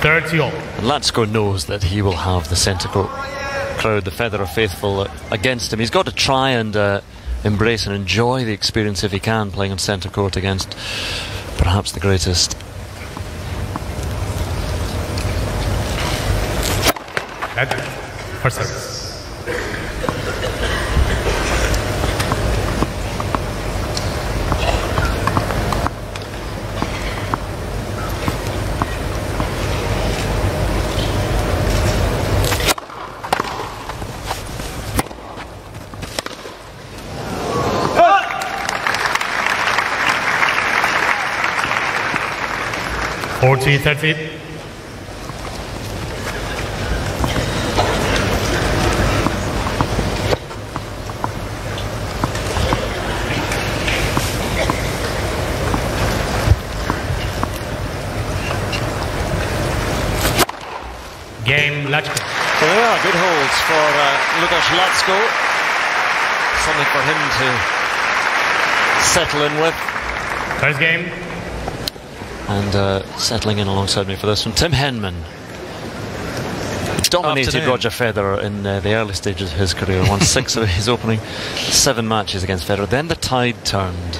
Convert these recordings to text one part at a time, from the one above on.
30-all. And LACKO knows that he will have the centre court crowd, the Federer faithful, against him. He's got to try and embrace and enjoy the experience if he can, playing on centre court against perhaps the greatest. First service. Forty, 30. Game, LACKO. Well, they are good holds for LACKO. Something for him to settle in with. First game. And settling in alongside me for this one, Tim Henman. Dominated Roger Federer in the early stages of his career, won 6 of his opening 7 matches against Federer. Then the tide turned.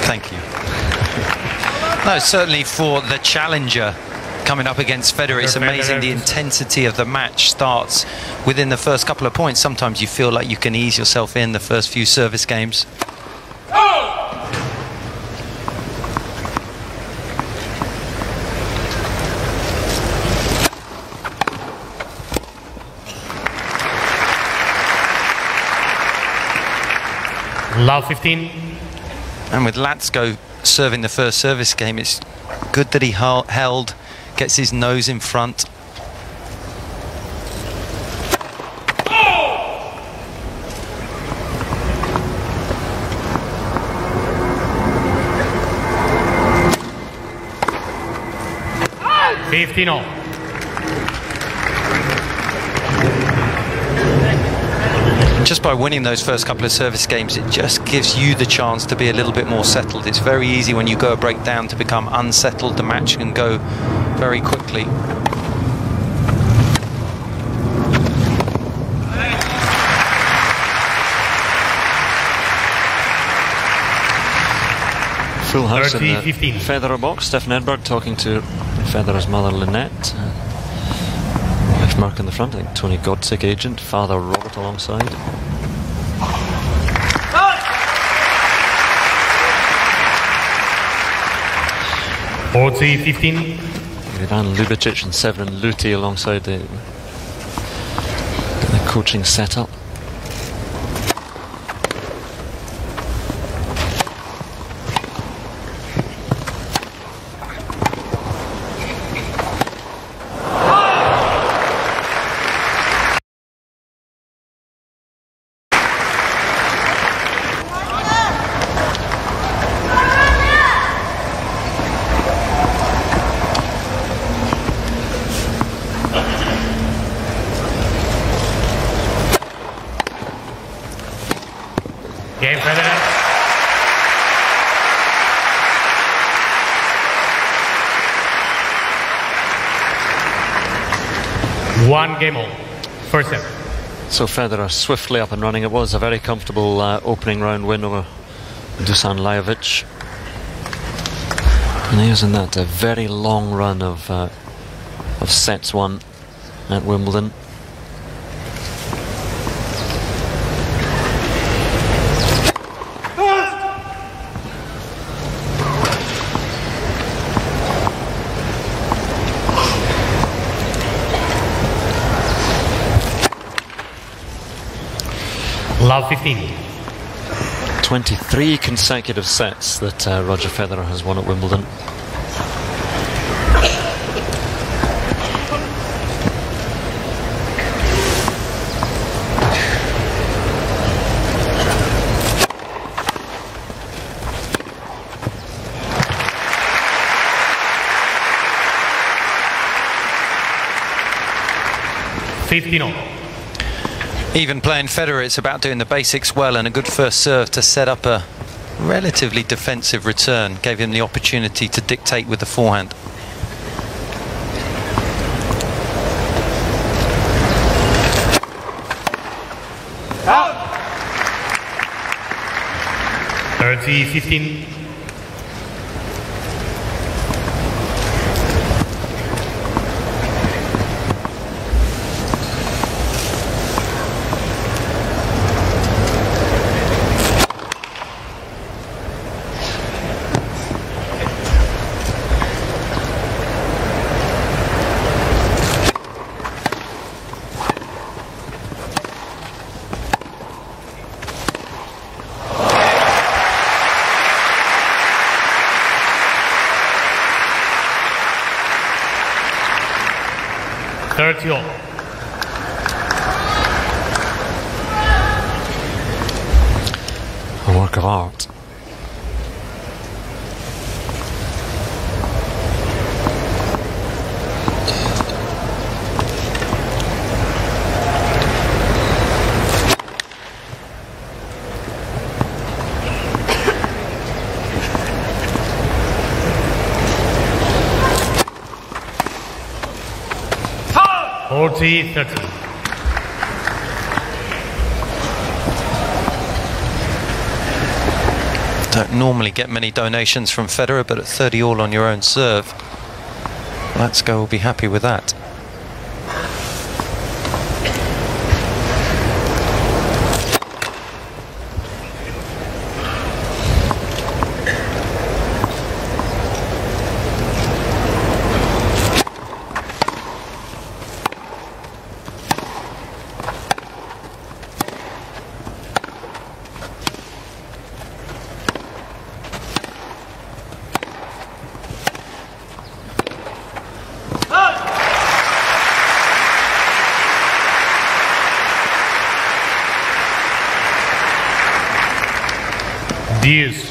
Thank you. No, certainly for the challenger coming up against Federer, it's amazing the intensity of the match starts within the first couple of points. Sometimes you feel like you can ease yourself in the first few service games. Love 15. And with LACKO serving the first service game, it's good that he held, gets his nose in front. Oh! 15-all. Just by winning those first couple of service games, it just gives you the chance to be a little bit more settled. It's very easy when you go a break down to become unsettled. The match can go very quickly. Full house 30, in the 15. Federer box. Stefan Edberg talking to Federer's mother Lynette. Wife Mark in the front. I think Tony Godsick agent. Father Robert alongside. Oh! 40-15. Ivan Lubicic and Severin Luti alongside the coaching setup. Game, Federer. One game all. First set. So Federer swiftly up and running. It was a very comfortable opening round win over Dusan Lajovic. And he was in that very long run of sets won at Wimbledon. Love 15. 23 consecutive sets that Roger Federer has won at Wimbledon. Even playing Federer, it's about doing the basics well, and a good first serve to set up a relatively defensive return gave him the opportunity to dictate with the forehand. 30-15. A work of art. Don't normally get many donations from Federer, but at 30 all on your own serve, LACKO will be happy with that. Deuce.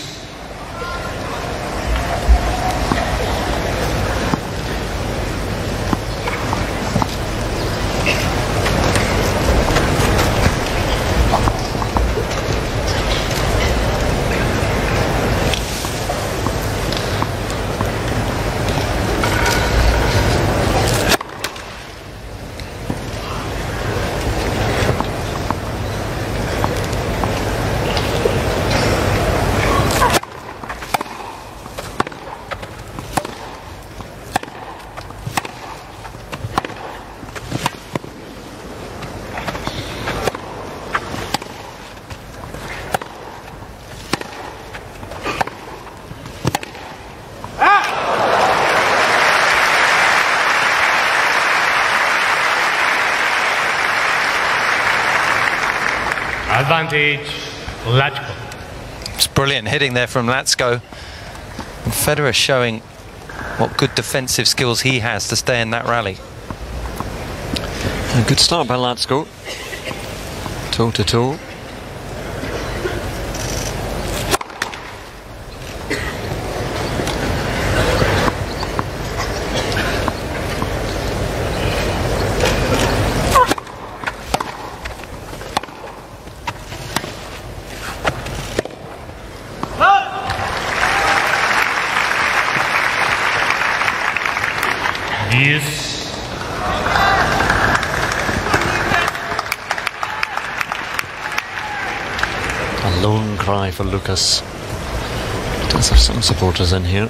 Advantage, LACKO. It's brilliant hitting there from LACKO. And Federer showing what good defensive skills he has to stay in that rally. A good start by LACKO. Toe to toe. Deuce. A lone cry for Lucas. He does have some supporters in here.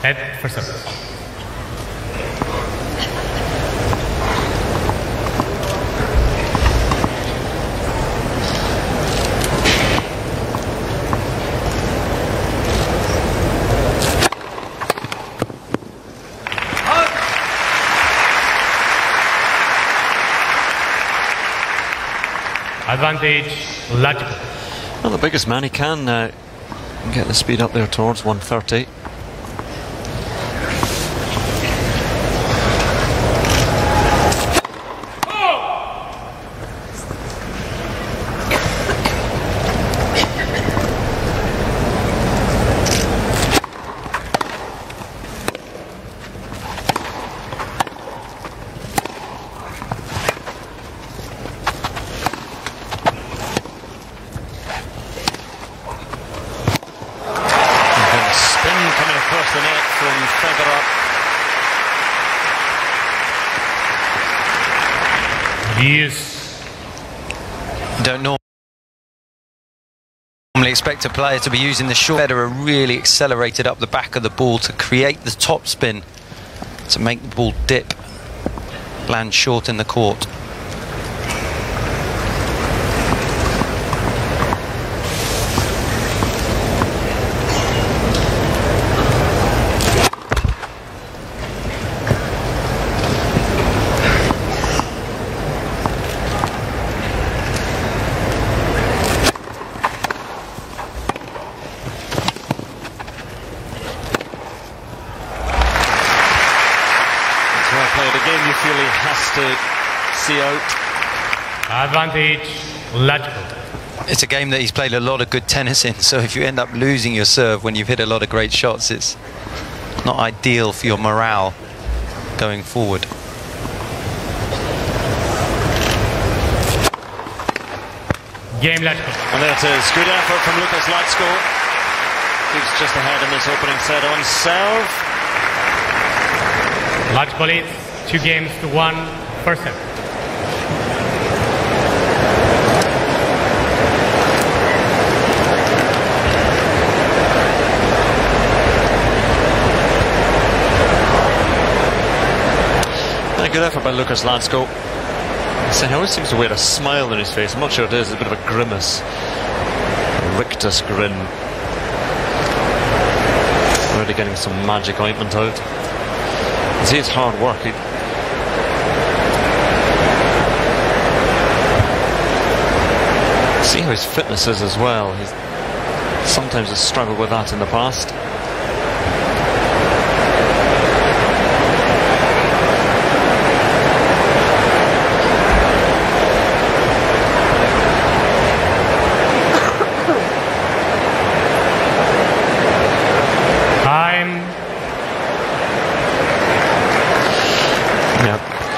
Head for service. Advantage, LACKO. Well, the biggest man, he can get the speed up there towards 130. Spin Use. Don't normally expect a player to be using the short. Federer really accelerated up the back of the ball to create the top spin, to make the ball dip, land short in the court. See out. Advantage, LACKO. It's a game that he's played a lot of good tennis in, so if you end up losing your serve when you've hit a lot of great shots, it's not ideal for your morale going forward. Game LACKO. And there it is. Good effort from Lucas LACKO. Keeps just ahead in this opening set on serve. LACKO leads 2-1 first set. Good effort by Lucas LACKO. He always seems to wear a smile on his face. I'm not sure it is. It's a bit of a grimace. A rictus grin. Already getting some magic ointment out. See, it's hard work. See how his fitness is as well. He's sometimes has struggled with that in the past.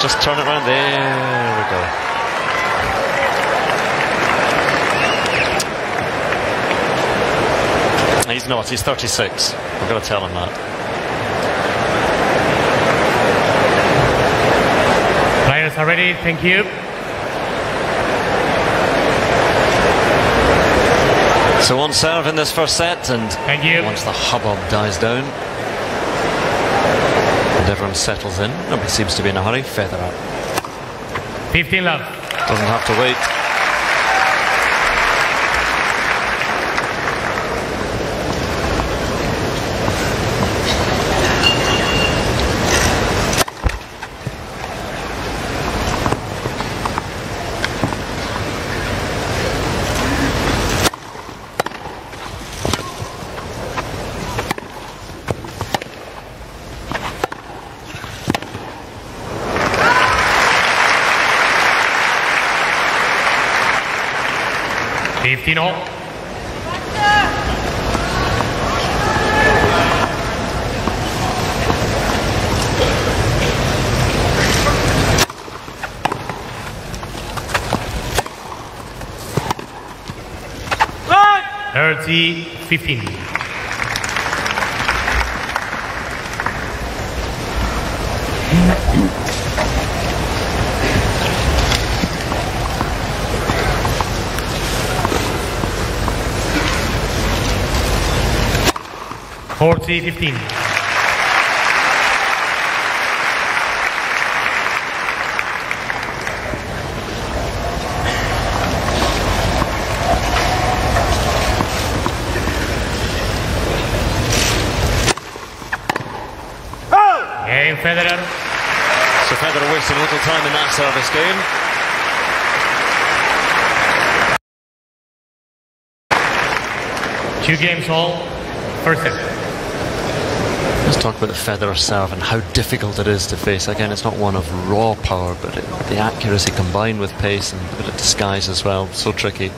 Just turn it around. There we go. He's not. He's 36. I've got to tell him that. Players are ready. Thank you. So on serve in this first set, and thank you. Once the hubbub dies down and everyone settles in, nobody seems to be in a hurry. Federer. 15 love. Doesn't have to wait. Fifteen-all. What? 30-15. (40-15). Game Federer. So Federer wasting a little time in that service game. 2 games all. First set. Let's talk about the Federer serve and how difficult it is to face. Again, it's not one of raw power, but the accuracy combined with pace and a bit of disguise as well. So tricky.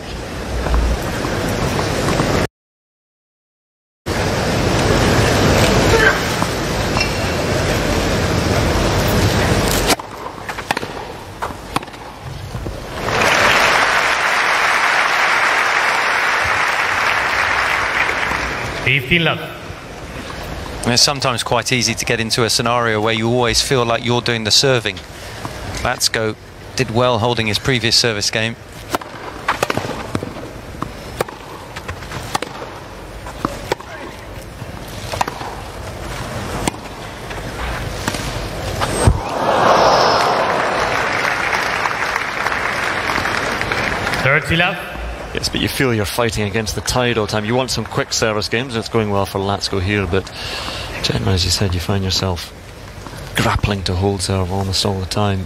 It's sometimes quite easy to get into a scenario where you always feel like you're doing the serving. LACKO did well holding his previous service game. Yes, but you feel you're fighting against the tide all the time. You want some quick service games, and it's going well for LACKO here, but generally, as you said, you find yourself grappling to hold serve almost all the time.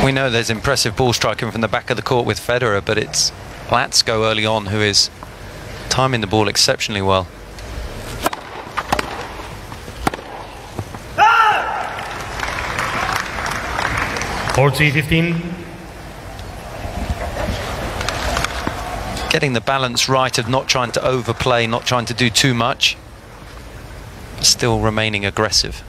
We know there's impressive ball striking from the back of the court with Federer, but it's LACKO early on who is timing the ball exceptionally well. Getting the balance right of not trying to overplay, not trying to do too much, but still remaining aggressive.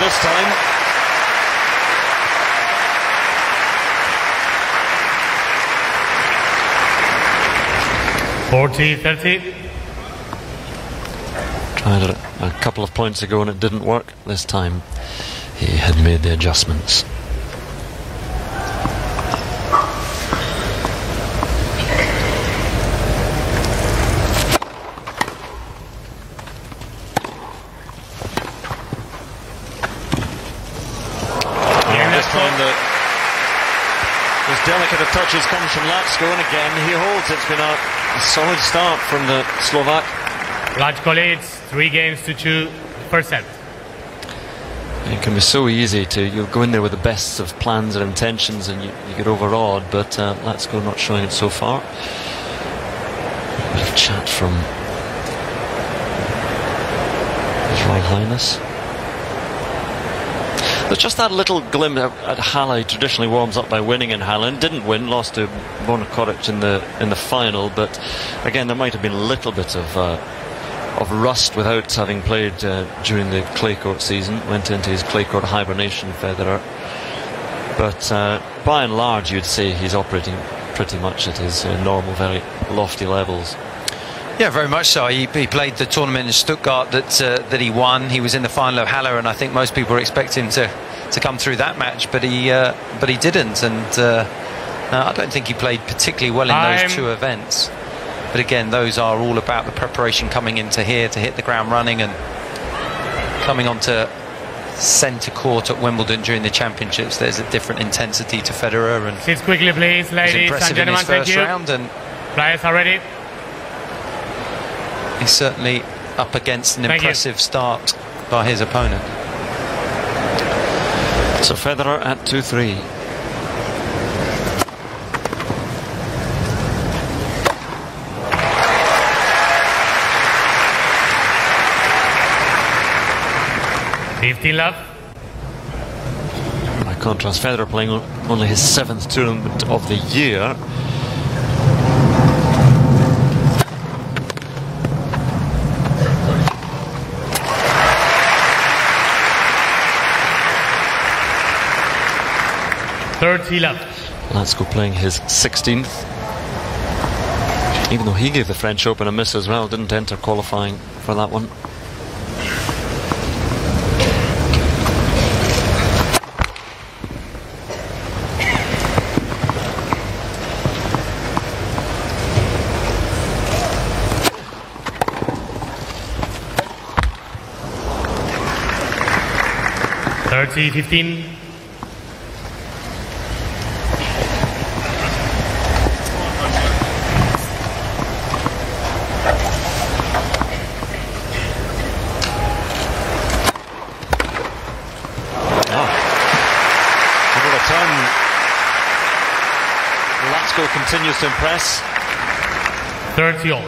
This time. Tried it a couple of points ago and it didn't work. This time he had made the adjustments. As delicate of touches comes from LACKO, and again he holds. It's been a solid start from the Slovak. LACKO leads 3-2 first set. It can be so easy to, you'll go in there with the best of plans and intentions and you get overawed, but LACKO not showing it so far. A bit of chat from His Royal Highness. There's just that little glim at Halle. He traditionally warms up by winning in Halle, and didn't win, lost to Borna Koric in the final. But again, there might have been a little bit of rust without having played during the clay court season. Went into his clay court hibernation, Federer. But by and large, you'd say he's operating pretty much at his normal, very lofty levels. Yeah, very much so. He played the tournament in Stuttgart that he won. He was in the final of Halle, and I think most people were expecting him to come through that match, but he didn't. And I don't think he played particularly well in those two events. But again, those are all about the preparation coming into here to hit the ground running and coming onto centre court at Wimbledon during the championships. There's a different intensity to Federer, and sit quickly, please, ladies and gentlemen. In his first round, and players are ready. He's certainly up against an impressive start by his opponent. So Federer at 2-3. By contrast, Federer playing only his 7th tournament of the year. LACKO playing his 16th. Even though he gave the French Open a miss as well, didn't enter qualifying for that one. .30-15. continues to impress. 30 all.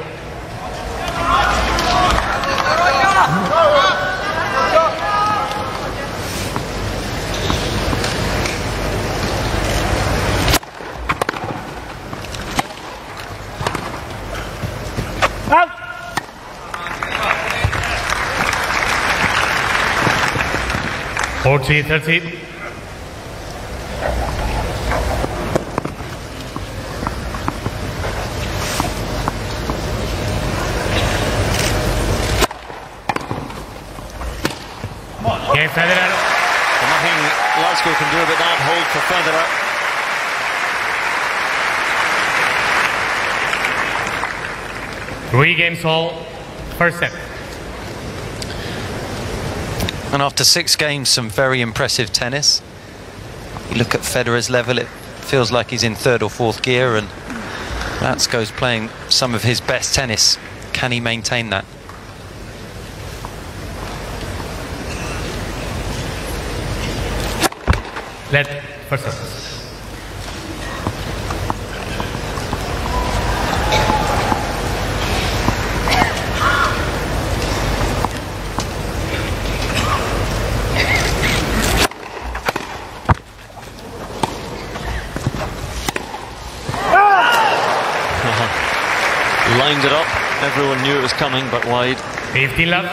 Out. 40-30. Okay, Federer. So nothing LACKO can do about that hold for Federer. 3 games all, first set. And after 6 games, some very impressive tennis. You look at Federer's level, it feels like he's in 3rd or 4th gear, and LACKO's playing some of his best tennis. Can he maintain that? Let first set. Lined it up. Everyone knew it was coming, but wide. 15 love.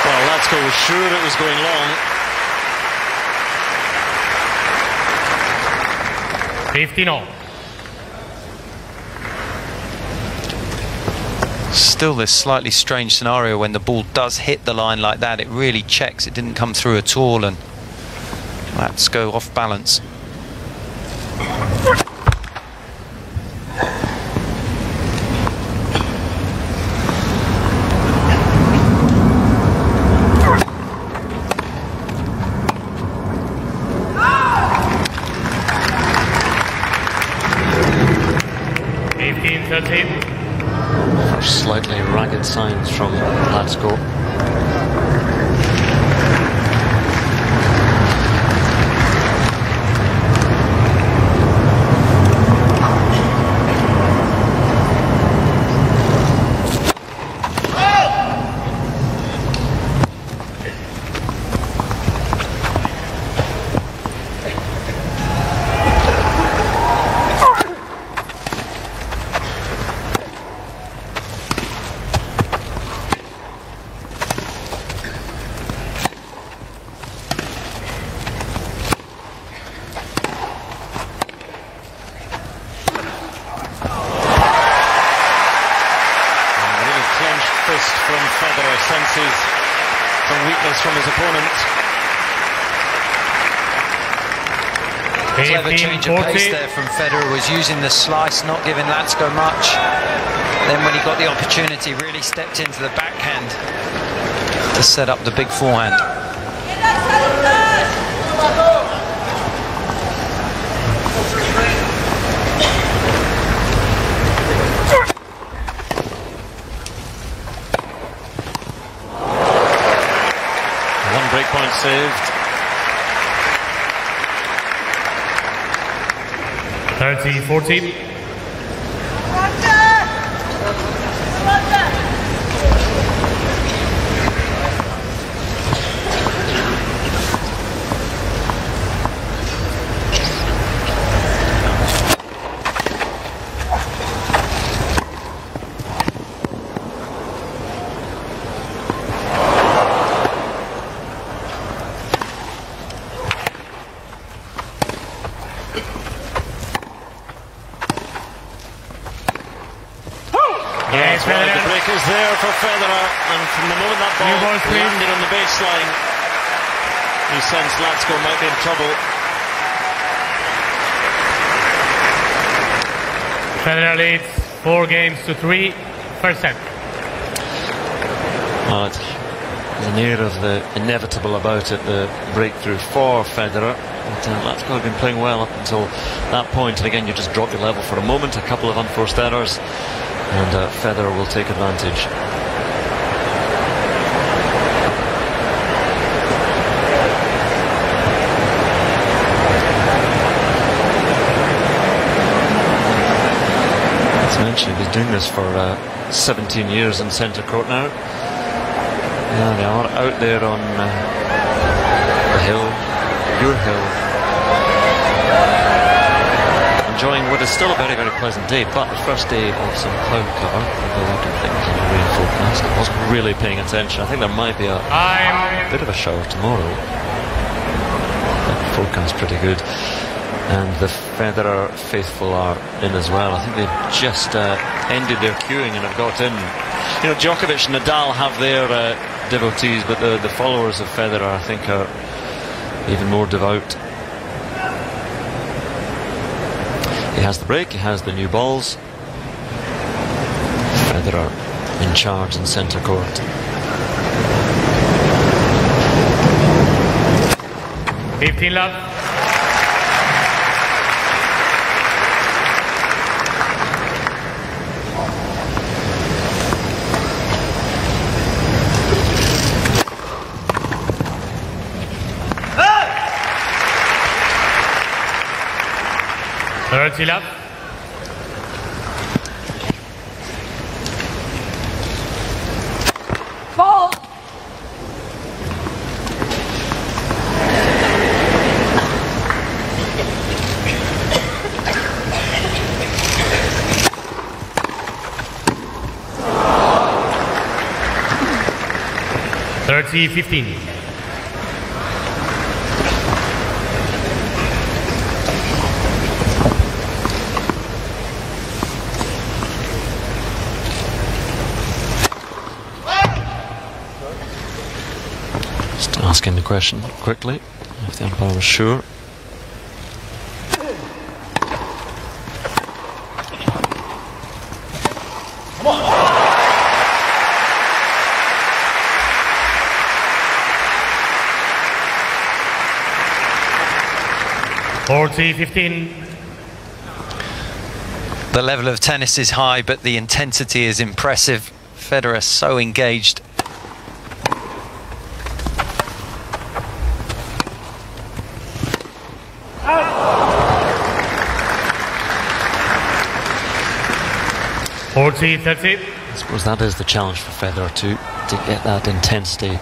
Well, LACKO was sure it was going long. 15 all. Still this slightly strange scenario when the ball does hit the line like that. It really checks. It didn't come through at all, and LACKO off balance. Slightly ragged signs from LACKO. From Federer, senses some weakness from his opponent. Clever change of pace there from Federer, was using the slice, not giving LACKO much. Then when he got the opportunity, really stepped into the backhand to set up the big forehand. Breakpoint saved. 30-14. Yes, right. The break is there for Federer, and from the moment that ball landed on the baseline, he sensed LACKO might be in trouble. Federer leads 4 games to 3, first set. Well, it's There's an air of the inevitable about it, the breakthrough for Federer. But LACKO have been playing well up until that point, and again you just drop your level for a moment, a couple of unforced errors, and Federer will take advantage. As mentioned, he's doing this for 17 years in centre court now. Yeah, they are out there on the hill, your hill, enjoying what is still a very, very pleasant day, but the first day of some cloud cover, although I don't think there's any rain forecast. I wasn't really paying attention. I think there might be a bit of a shower tomorrow. But the forecast pretty good. And the Federer faithful are in as well. I think they've just ended their queuing and have got in. You know, Djokovic and Nadal have their devotees, but the followers of Federer, I think, are even more devout. He has the break, he has the new balls. Federer in charge in centre court. 15 love. Third love. Ball. Thirty 15. Asking the question quickly, if the umpire was sure. Come on. Forty 15. The level of tennis is high, but the intensity is impressive. Federer so engaged. I suppose that is the challenge for Federer to get that intensity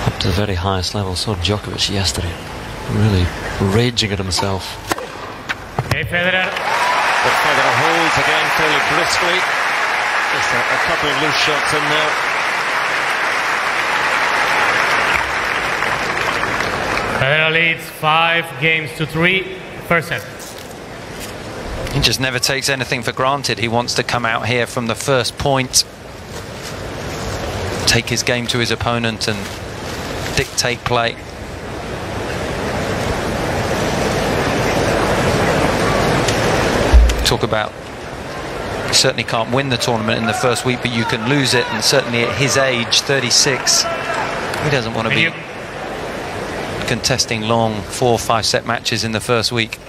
up to the very highest level. So Djokovic yesterday, really raging at himself. Hey, Federer. But Federer holds again fairly briskly. Just a couple of loose shots in there. Federer leads 5-3. First set. He just never takes anything for granted. He wants to come out here from the first point, take his game to his opponent and dictate play. Talk about, you certainly can't win the tournament in the first week, but you can lose it, and certainly at his age, 36, he doesn't want to be contesting long 4 or 5 set matches in the first week.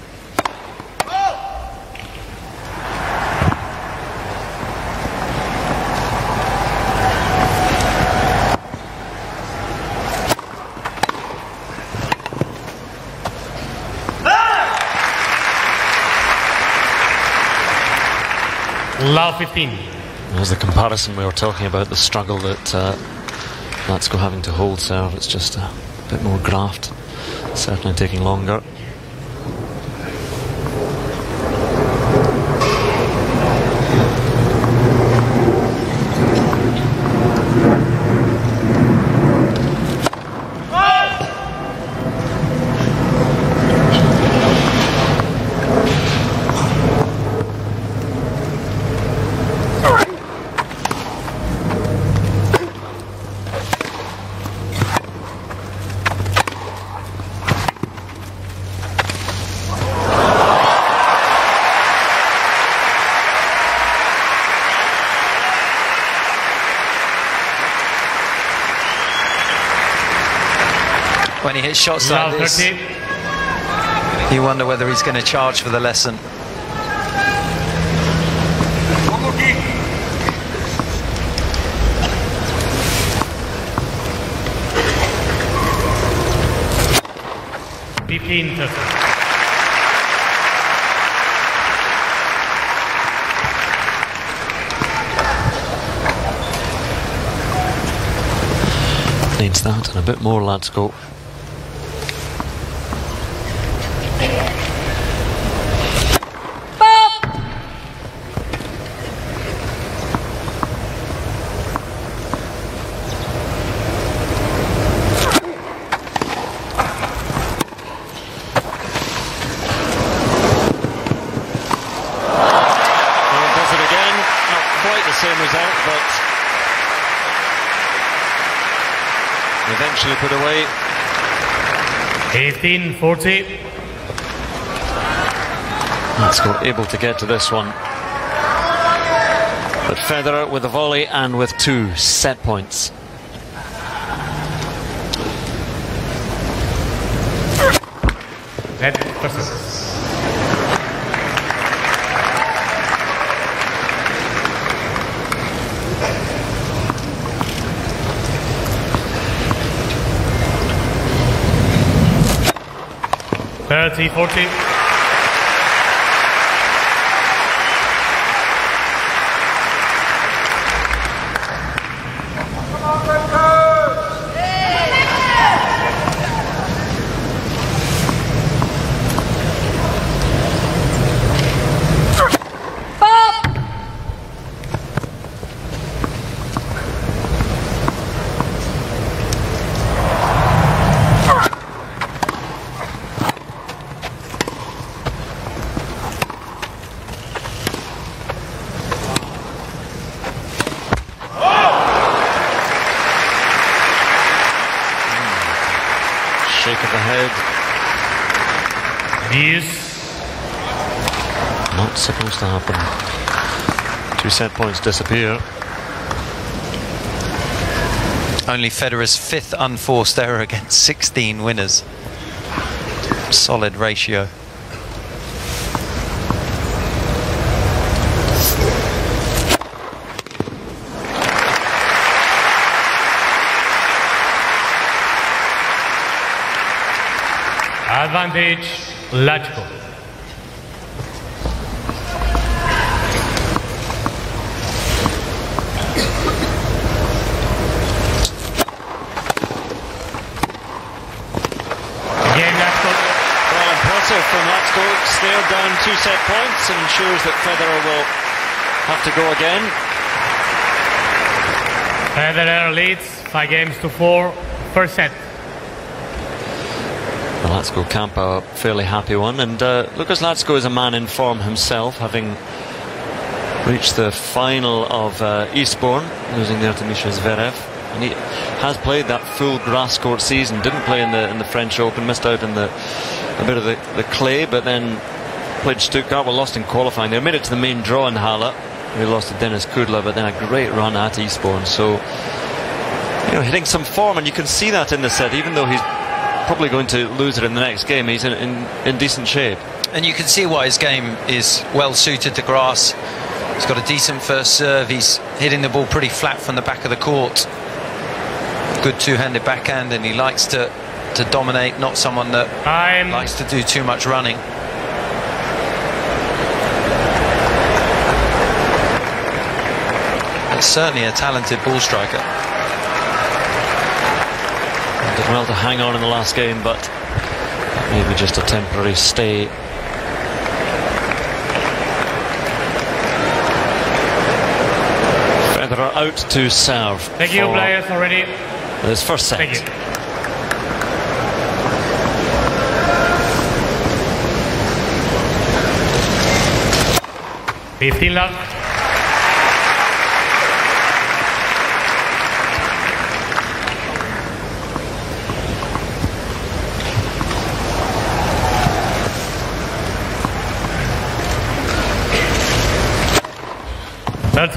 Love 15. There's the comparison we were talking about, the struggle that LACKO having to hold serve. It's just a bit more graft, certainly taking longer. he hits shots like this, 30. you wonder whether he's going to charge for the lesson. Needs that and a bit more, LACKO. Eventually put away. 18-40. LACKO able to get to this one. But Federer with a volley and with 2 set points. Net versus. Penalty 40. Shake of the head. Yes. Not supposed to happen. 2 set points disappear. Only Federer's 5th unforced error against 16 winners. Solid ratio. Advantage, LACKO. Again, LACKO. Well, impressive from LACKO. Snailed down 2 set points and ensures that Federer will have to go again. Federer leads 5-4. First set. Well, LACKO camp a fairly happy one, and Lucas LACKO is a man in form himself, having reached the final of Eastbourne, losing there to Misha Zverev, and he has played that full grass court season. Didn't play in the French Open, missed out in a bit of the clay, but then played Stuttgart. Well, lost in qualifying there, made it to the main draw in Halle. We lost to Dennis Kudla, but then a great run at Eastbourne. So, you know, hitting some form, and you can see that in the set, even though he's probably going to lose it in the next game. He's in decent shape, and you can see why his game is well suited to grass. He's got a decent first serve. He's hitting the ball pretty flat from the back of the court. Good two-handed backhand, and he likes to dominate, not someone that likes to do too much running. It's certainly a talented ball striker. Did well to hang on in the last game, but maybe just a temporary stay. Federer out to serve. Thank you, players, already. His first set. Thank you. $15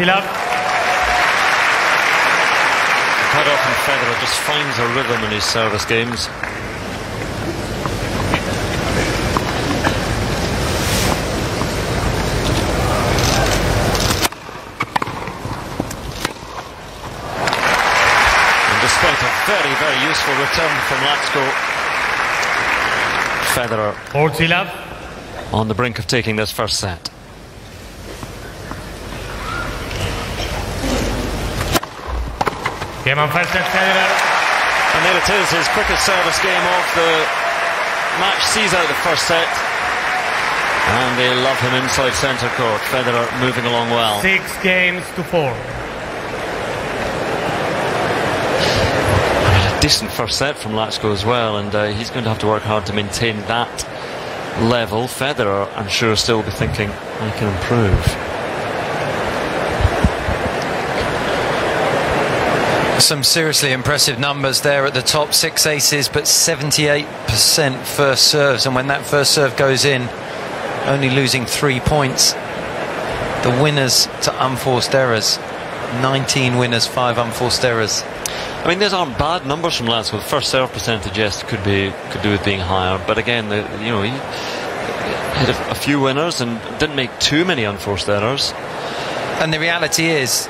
love. Quite often Federer just finds a rhythm in his service games. very, very useful return from LACKO. Federer 40 love. on the brink of taking this first set. Game on first set, Federer. And there it is, his quickest service game of the match, sees out the first set. And they love him inside centre court. Federer moving along well. 6 games to 4. A decent first set from LACKO as well, and he's going to have to work hard to maintain that level. Federer, I'm sure, still be thinking, I can improve. Some seriously impressive numbers there at the top. 6 aces, but 78% first serves, and when that first serve goes in, only losing 3 points. The winners to unforced errors, 19 winners, 5 unforced errors. I mean, these aren't bad numbers from LACKO. The first serve percentage, yes, could do with being higher, but again, he had a few winners and didn't make too many unforced errors. And the reality is,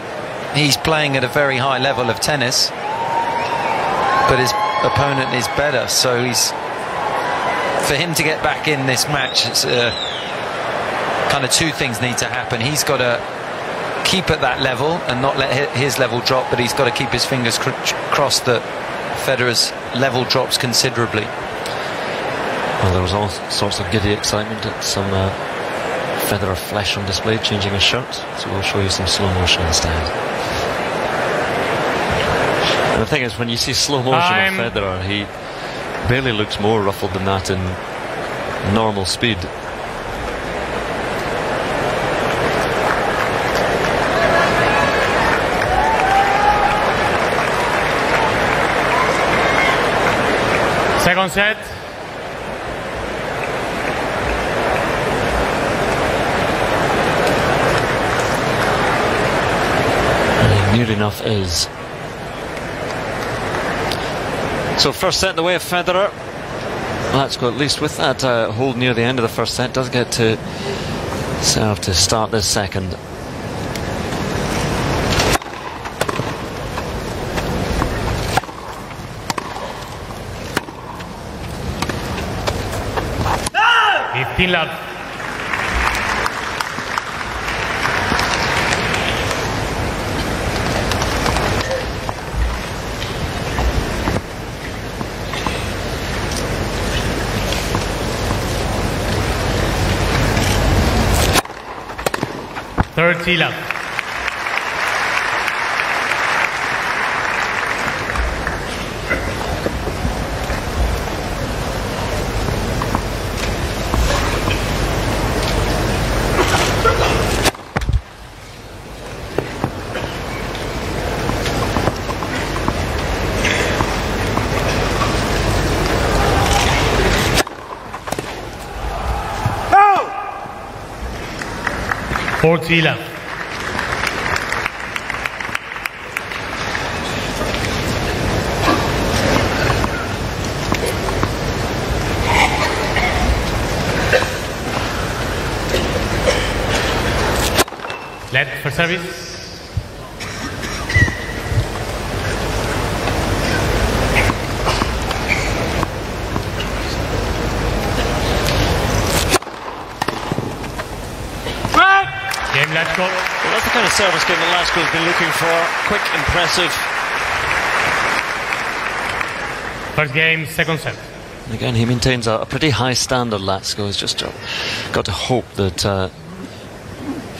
he's playing at a very high level of tennis, but his opponent is better. So for him to get back in this match, it's kind of 2 things need to happen. He's got to keep at that level and not let his level drop, but he's got to keep his fingers crossed that Federer's level drops considerably. Well, there was all sorts of giddy excitement at some Federer flesh on display, changing his shirt, so we'll show you some slow motion instead. And the thing is, when you see slow motion of Federer, he barely looks more ruffled than that in normal speed. Second set. Near enough is. So first set in the way of Federer. LACKO, at least with that hold near the end of the first set, does get to serve to start this second. No! 15 love. Thirty love. No! 40 love. Let for service. Game LACKO. Well, that's the kind of service game that LACKO's been looking for. Quick, impressive. First game, second set. And again, he maintains a pretty high standard. LACKO has just got to hope that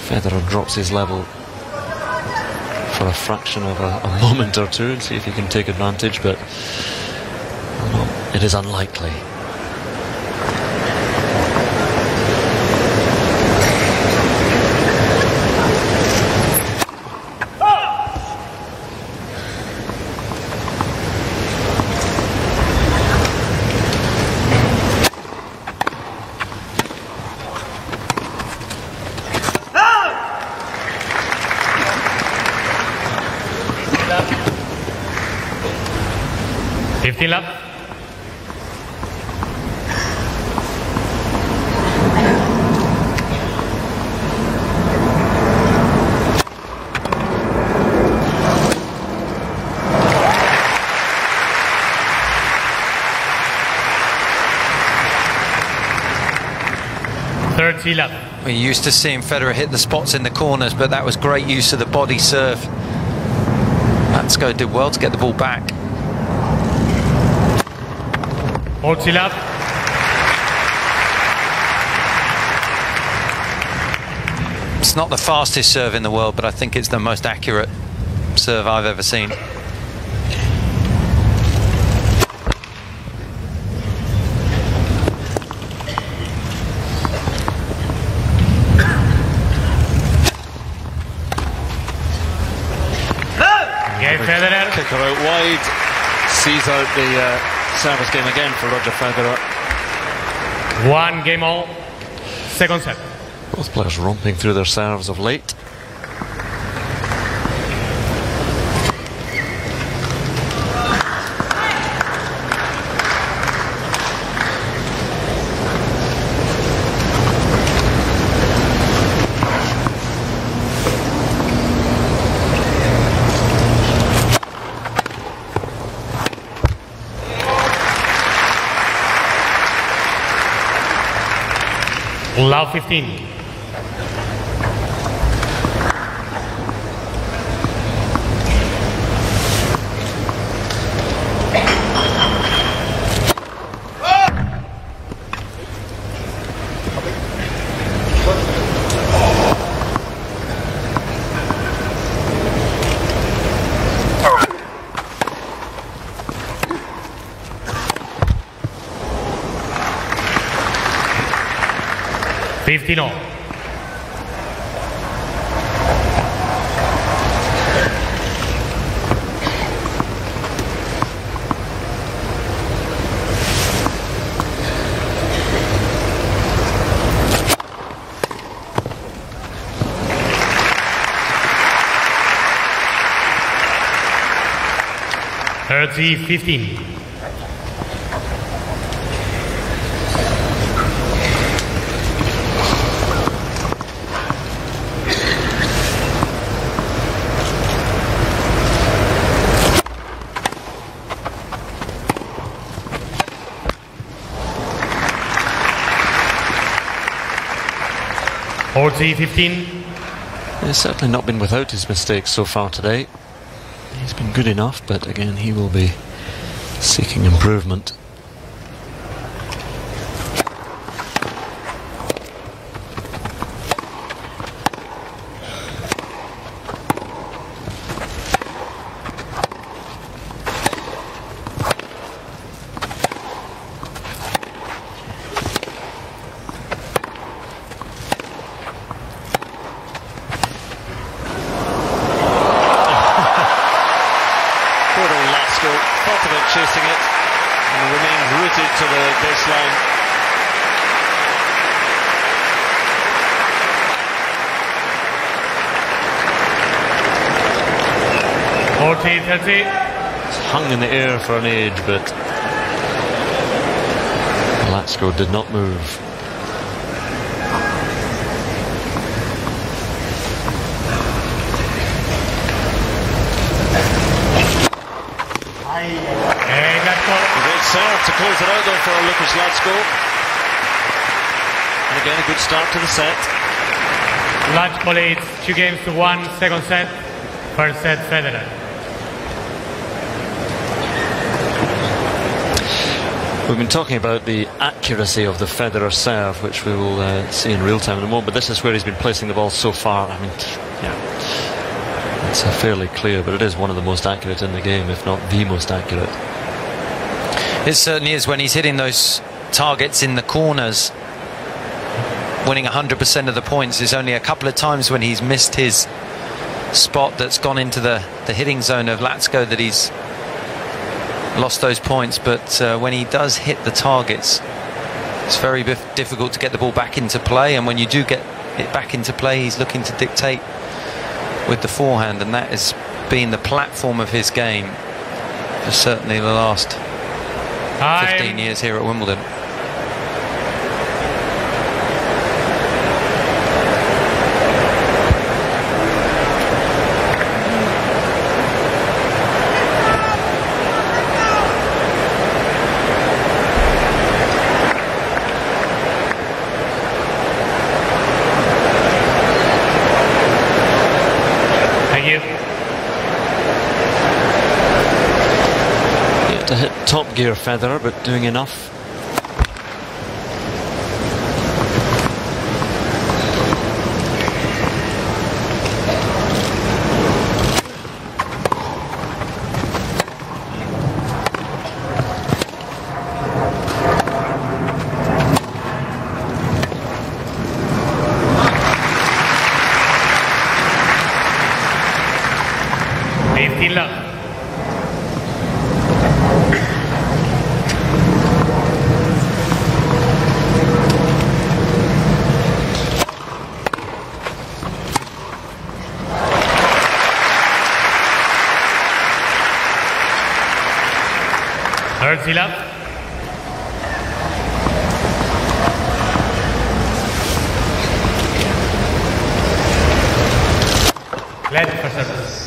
Federer drops his level for a fraction of a moment or two and see if he can take advantage, but it is unlikely. Love. 30 love. We're used to seeing Federer hit the spots in the corners, but that was great use of the body serve. LACKO did well to get the ball back. 40 love. It's not the fastest serve in the world, but I think it's the most accurate serve I've ever seen. Federer. Kicker out wide, sees out the service game again for Roger Federer. 1 game all, second set. Both players romping through their serves of late. Love 15. No. Thirty 15. He's certainly not been without his mistakes so far today. He's been good enough, but again he will be seeking improvement. Chasing it and remains rooted to the baseline. It's hung in the air for an age, but LACKO did not move. Serve to close it out though for Lucas LACKO. And again a good start to the set. LACKO leads 2-1, second set. First set Federer. We've been talking about the accuracy of the Federer serve, which we will see in real time in a moment, but this is where he's been placing the ball so far. I mean, yeah, it's fairly clear, but it is one of the most accurate in the game, if not the most accurate. It certainly is when he's hitting those targets in the corners, winning 100% of the points. There's only a couple of times when he's missed his spot that's gone into the hitting zone of LACKO that he's lost those points, but when he does hit the targets, it's very difficult to get the ball back into play, and when you do get it back into play, he's looking to dictate with the forehand, and that has been the platform of his game for certainly the last 15 years here at Wimbledon. top gear Federer, but doing enough. Third love. Left for service.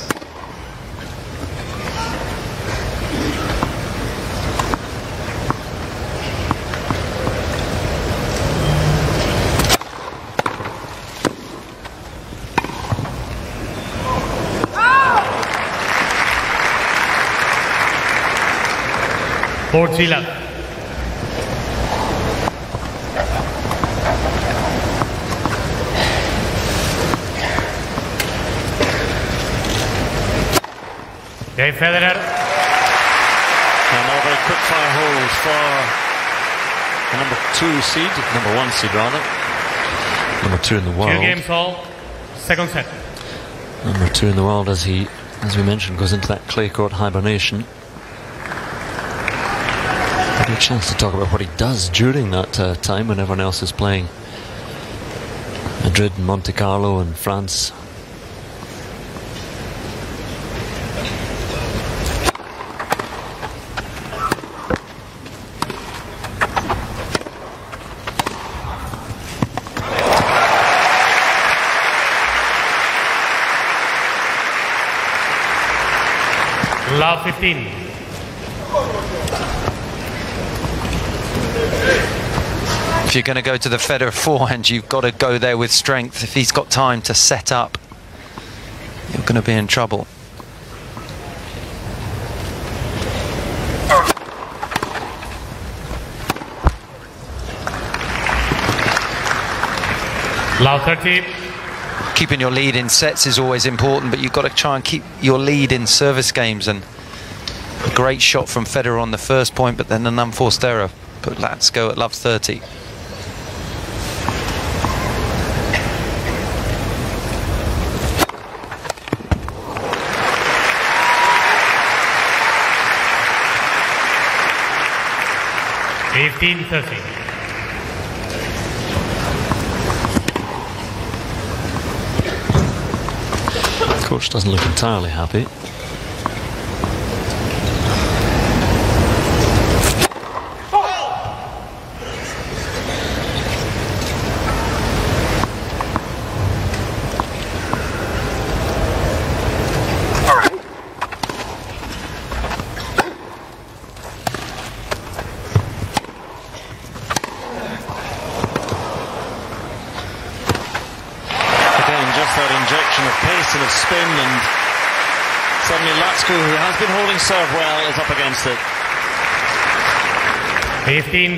Fourth love. Okay, Federer. Another very quick fire hold for the number 2 seed, number 1 seed rather. Number 2 in the world. 2 games all, second set. Number 2 in the world, as we mentioned, goes into that clay court hibernation. A chance to talk about what he does during that time when everyone else is playing. Madrid and Monte Carlo and France. Love 15. If you're going to go to the Federer forehand, you've got to go there with strength. If he's got time to set up, you're going to be in trouble. Love 30. Keeping your lead in sets is always important, but you've got to try and keep your lead in service games. And a great shot from Federer on the first point, but then an unforced error put LACKO at love 30. Coach doesn't look entirely happy. Of spin, and suddenly LACKO, who has been holding serve well, is up against it.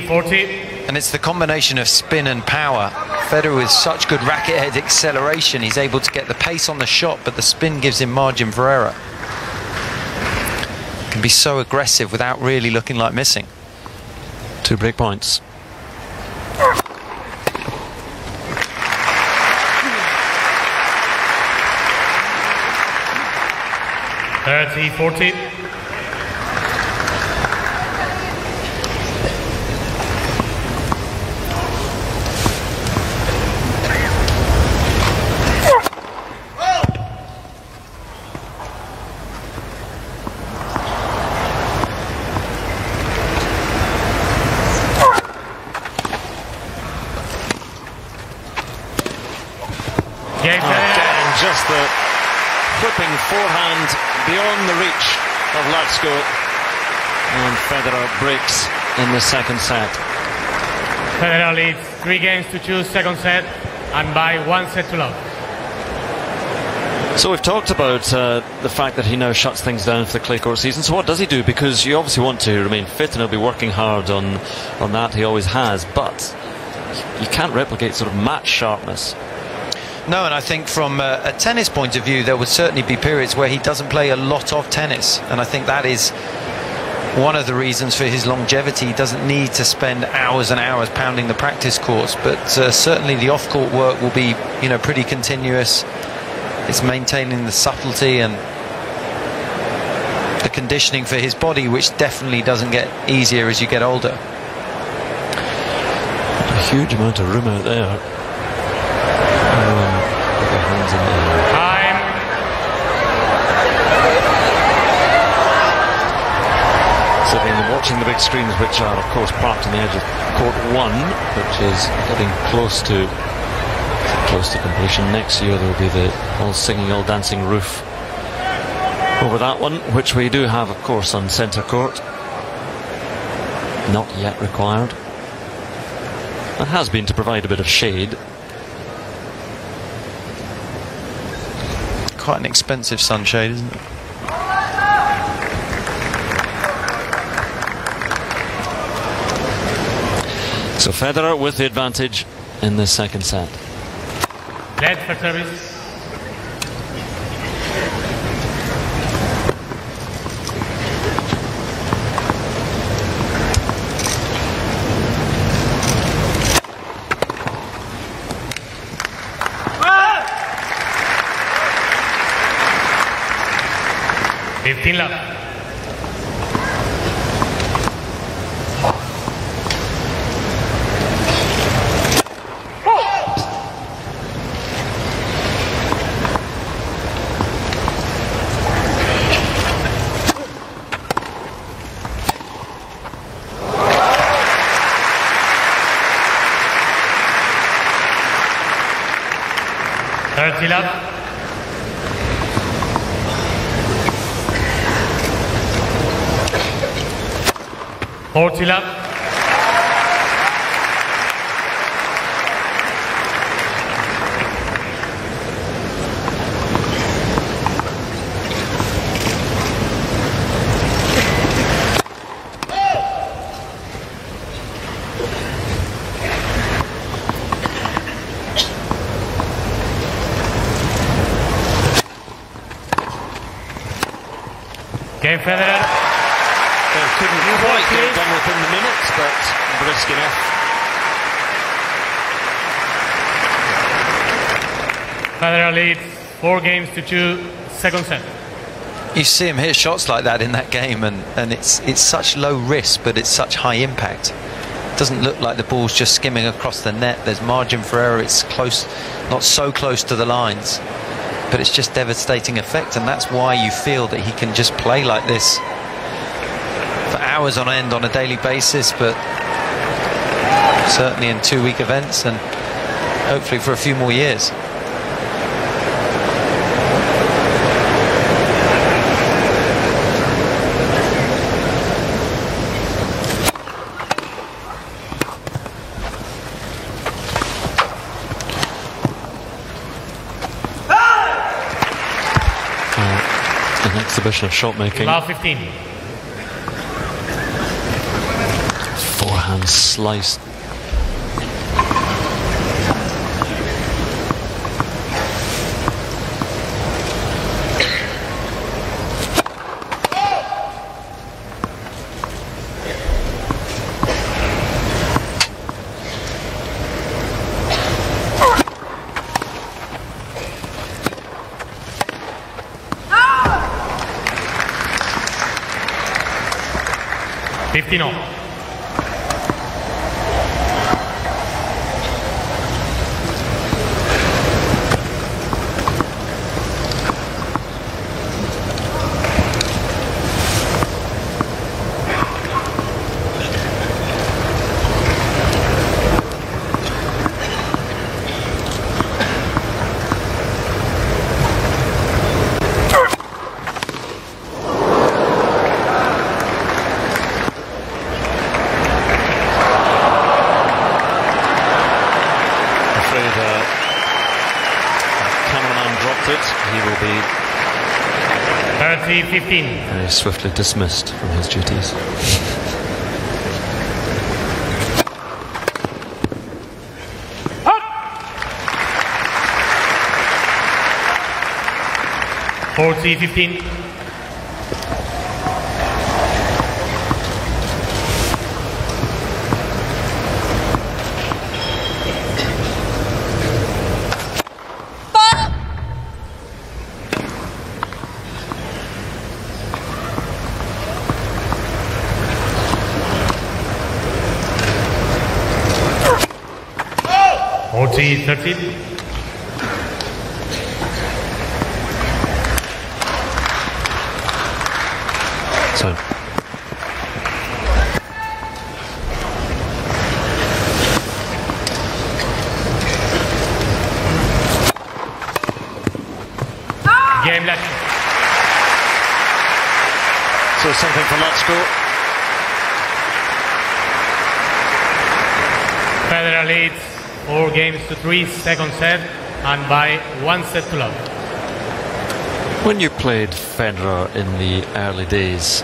15-40. And it's the combination of spin and power. Federer with such good racket head acceleration, he's able to get the pace on the shot, but the spin gives him margin for error. Can be so aggressive without really looking like missing. 2 break points. Thirty 40. Just the whipping forehand beyond the reach of LACKO, and Federer breaks in the second set. Federer leads 3 games to 2 second set, and by 1 set to love. So we've talked about the fact that he now shuts things down for the clay court season. So what does he do? Because you obviously want to remain fit, and he'll be working hard on that. He always has, but you can't replicate sort of match sharpness. No, and I think from a tennis point of view, there would certainly be periods where he doesn't play a lot of tennis, and I think that is one of the reasons for his longevity. He doesn't need to spend hours and hours pounding the practice courts, but certainly the off-court work will be, you know, pretty continuous. It's maintaining the subtlety and the conditioning for his body, which definitely doesn't get easier as you get older. A huge amount of room out there. Put their hands in there. Time. Sitting and watching the big screens, which are of course parked on the edge of court 1, which is getting close to completion. Next year there will be the all singing, all dancing roof over that one, which we do have of course on centre court. Not yet required. It has been to provide a bit of shade. Quite an expensive sunshade, isn't it? So Federer with the advantage in the second set. Lead for service. Ah! 15 left. Up. 40 up. Game Federer. Couldn't quite get it done within the minutes, but brisk enough. Federer leads 4-2, second set. You see him hit shots like that in that game, and it's such low risk, but it's such high impact. It doesn't look like the ball's just skimming across the net. There's margin for error. It's close, not so close to the lines, but it's just devastating effect, and that's why you feel that he can just play like this for hours on end on a daily basis, but certainly in 2-week events, and hopefully for a few more years. An exhibition of shot making. Love 15. Forehand slice. No. it, he will be 30-15. very swiftly dismissed from his duties. Out! 40-15. OT 13. So Game left. so something for LACKO. Federer leads 4-3, second set, and by 1 set to love. When you played Federer in the early days,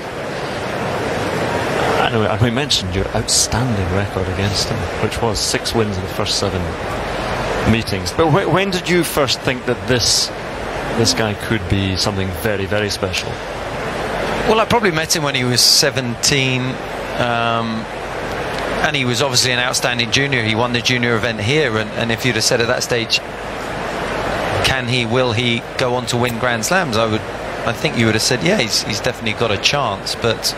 and we mentioned your outstanding record against him, which was 6 wins in the first 7 meetings. But when did you first think that this guy could be something very, very special? Well, I probably met him when he was 17, and he was obviously an outstanding junior. He won the junior event here, and if you'd have said at that stage, will he go on to win Grand Slams, I think you would have said, yeah, he's definitely got a chance. But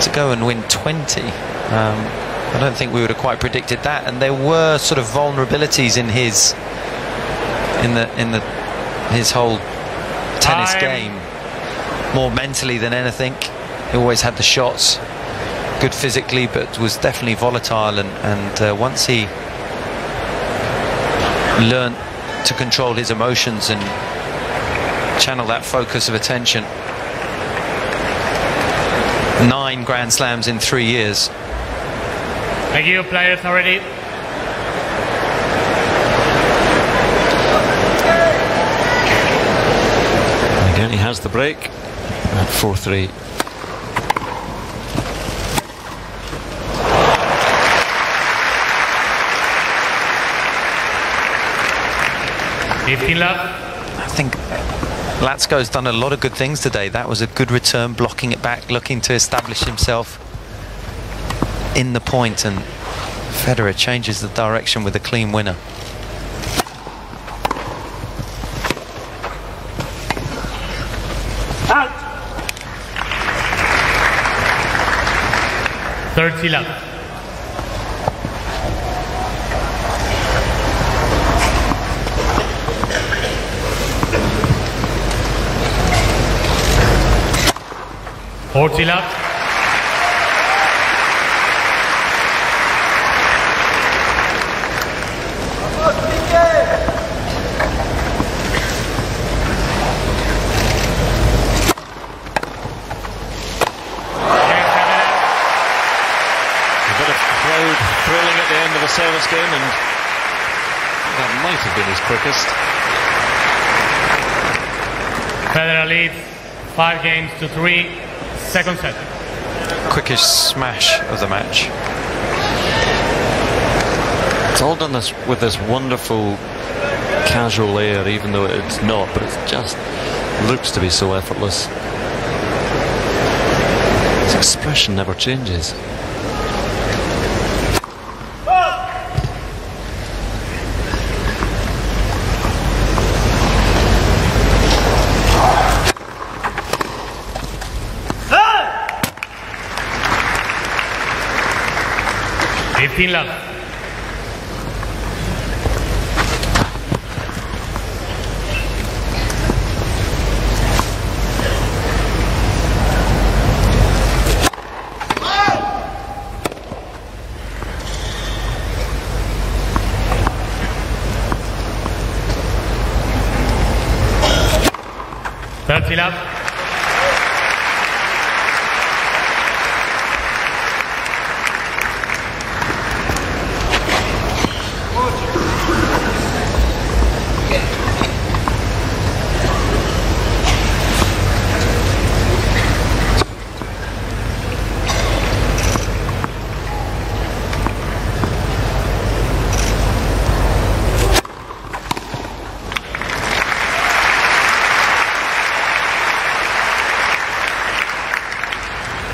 to go and win 20, I don't think we would have quite predicted that. And there were sort of vulnerabilities in his whole tennis game, more mentally than anything. He always had the shots, good physically, but was definitely volatile. And once he learned to control his emotions and channel that focus of attention, 9 Grand Slams in 3 years. Thank you, players are ready. And again, he has the break at 4-3. I think LACKO's done a lot of good things today. That was a good return, blocking it back, looking to establish himself in the point, and Federer changes the direction with a clean winner. Out. 30 love. Love. Thrilling at the end of the service game, and that might have been his quickest. Federer leads 5-3, second set. Quickest smash of the match. It's all done with this wonderful casual air, even though it's not, but it just looks to be so effortless. His expression never changes. Love. Love.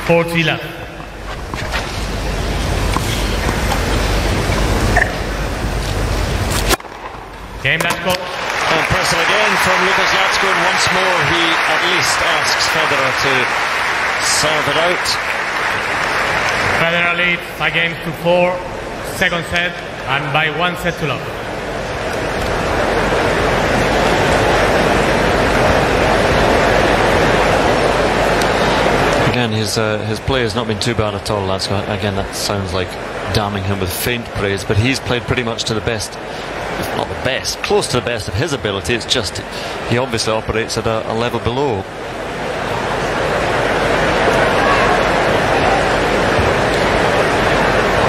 40 love. Game, LACKO. And pressing again from Lucas LACKO, and once more he at least asks Federer to serve it out. Federer leads 5 games to 4, second set, and by 1 set to love. Again, his play has not been too bad at all. Again, that sounds like damning him with faint praise, but he's played pretty much to the best, if not the best, close to the best of his ability. It's just he obviously operates at a level below.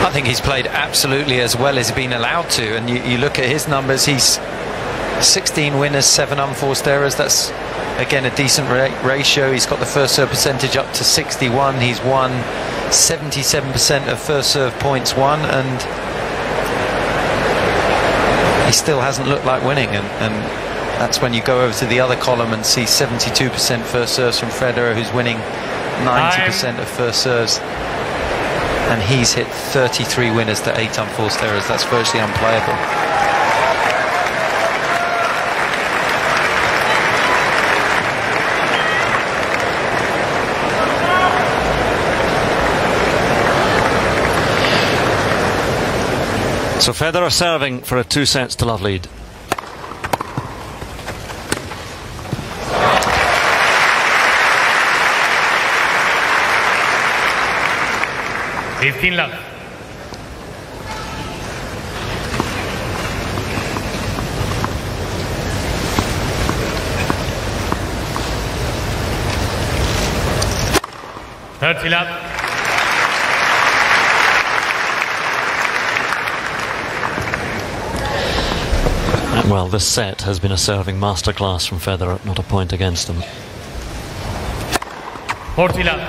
I think he's played absolutely as well as he's been allowed to, and you look at his numbers, he's 16 winners, 7 unforced errors. That's again a decent ratio. He's got the first serve percentage up to 61. He's won 77% of first serve points won, and he still hasn't looked like winning. And that's when you go over to the other column and see 72% first serves from Federer, who's winning 90% of first serves. And he's hit 33 winners to 8 unforced errors. That's virtually unplayable. So Federer serving for a 2 sets to love lead. Love. Well, this set has been a serving masterclass from Federer, not a point against him. 40 love.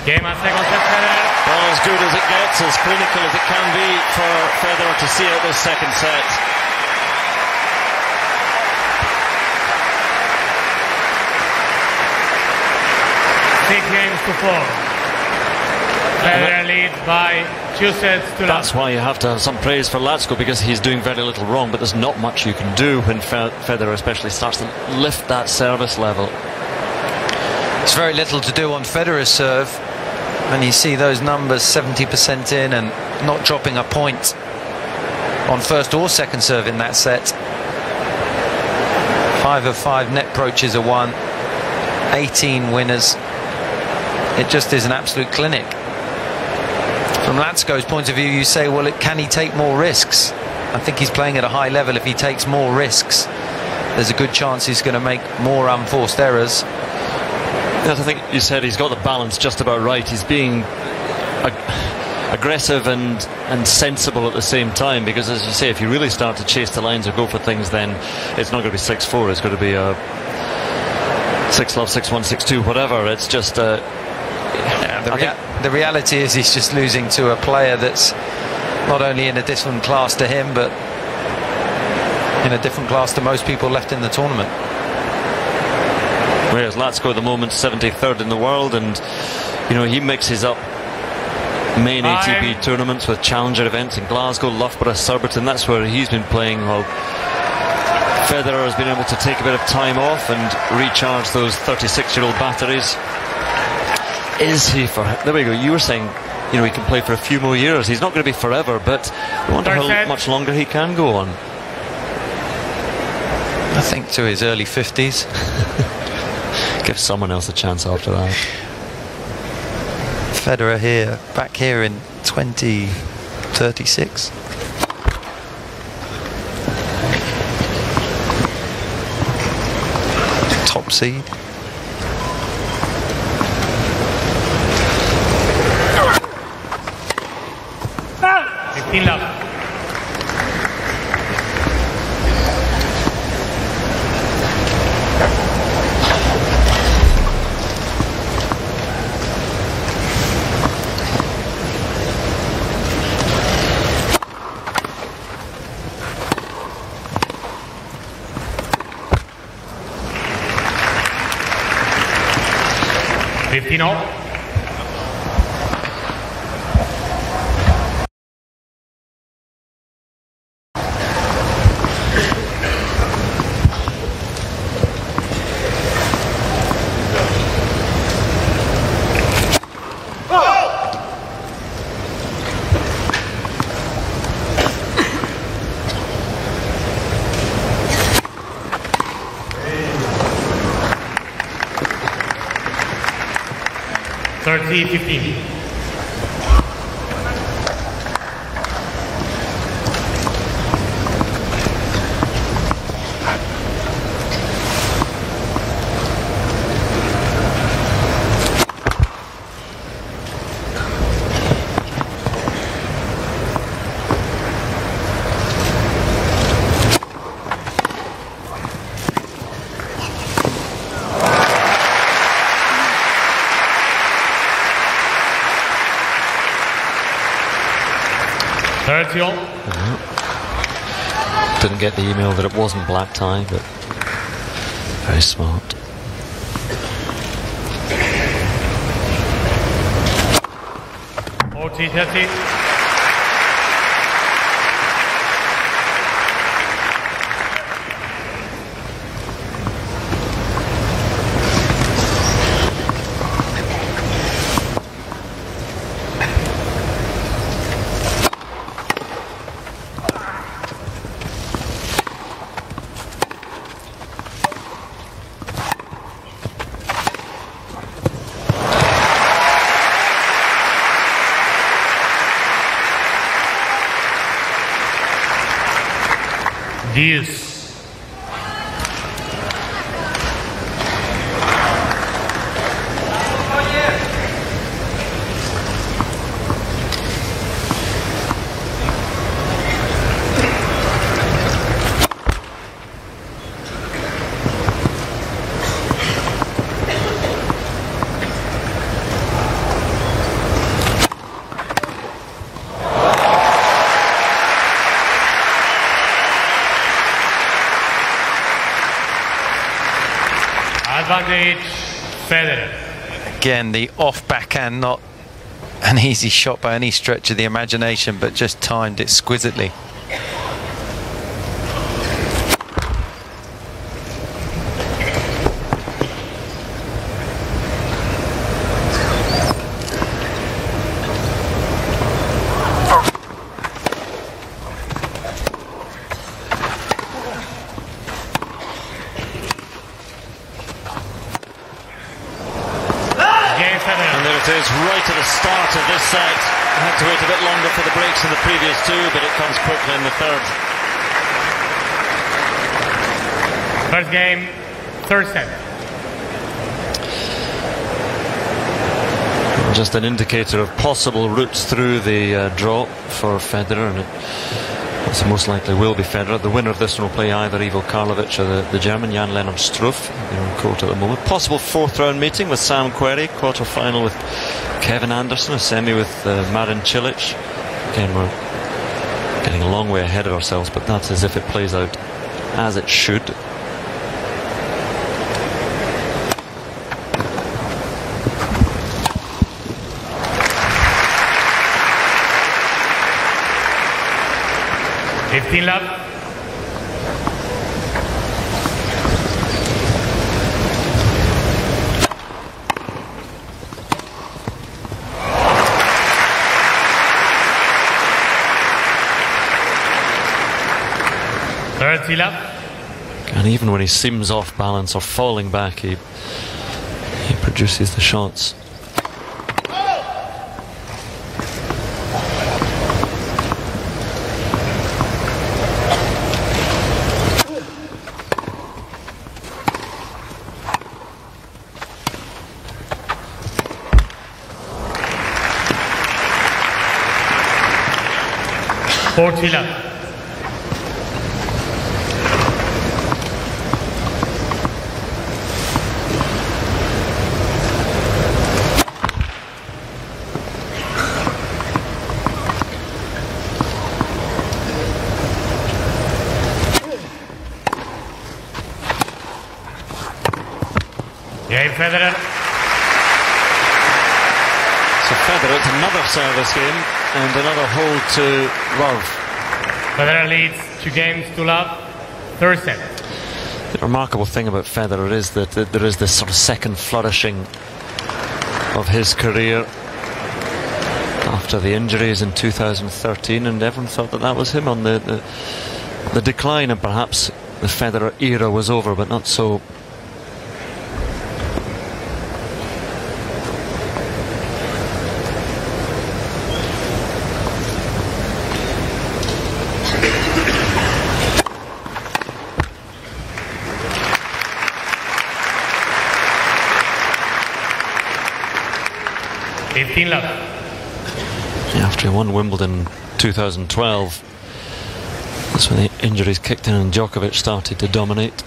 Game on second set, Federer. Well, as good as it gets, as clinical as it can be for Federer to see out this second set. Games to 4. Federer leads by 2 sets to love. That's why you have to have some praise for LACKO, because he's doing very little wrong, but there's not much you can do when Federer especially starts to lift that service level. There's very little to do on Federer's serve, and you see those numbers, 70% in and not dropping a point on first or second serve in that set. 5 of 5 net approaches are won, 18 winners. It just is an absolute clinic. From LACKO's point of view, you say, well, can he take more risks? I think he's playing at a high level. If he takes more risks, there's a good chance he's going to make more unforced errors. Yes, I think you said he's got the balance just about right. He's being aggressive and sensible at the same time, because, as you say, if you really start to chase the lines or go for things, then it's not going to be 6-4. It's going to be a 6-love, 6-1, 6-2, whatever. It's just the reality is he's just losing to a player that's not only in a different class to him, but in a different class to most people left in the tournament. Whereas LACKO at the moment 73rd in the world, and you know, he mixes up main ATP tournaments with challenger events in Glasgow, Loughborough, Surbiton. That's where he's been playing. Well, Federer has been able to take a bit of time off and recharge those 36-year-old batteries. Is he for... There we go. You were saying, you know, he can play for a few more years. He's not going to be forever, but I wonder how much longer he can go on. I think to his early 50s. Give someone else a chance after that. Federer here, back here in 2036. Top seed. Love. 15-all. Thirty 15. Didn't get the email that it wasn't black tie, but very smart. OT-30. Deuce. Advantage, FEDERER. Again, the off backhand, not an easy shot by any stretch of the imagination, but just timed exquisitely. And there it is, right at the start of this set. I had to wait a bit longer for the breaks in the previous two, but it comes quickly in the third. First game, third set. Just an indicator of possible routes through the draw for Federer, and it most likely will be Federer. The winner of this one will play either Ivo Karlovic or the German Jan-Lennard Struff. They're on court at the moment. Possible fourth round meeting with Sam Querrey, quarter final with Kevin Anderson, a semi with Marin Cilic. Again, we're getting a long way ahead of ourselves, but that's as if it plays out as it should. Love. And even when he seems off balance or falling back, he produces the shots. Portilla. Game, FEDERER. So Federer, it's another service game and another hold to love. Federer leads 2 games to love. Third set. The remarkable thing about Federer is that there is this sort of second flourishing of his career after the injuries in 2013, and everyone thought that that was him on the decline, and perhaps the Federer era was over, but not so. After he won Wimbledon in 2012, that's when the injuries kicked in and Djokovic started to dominate.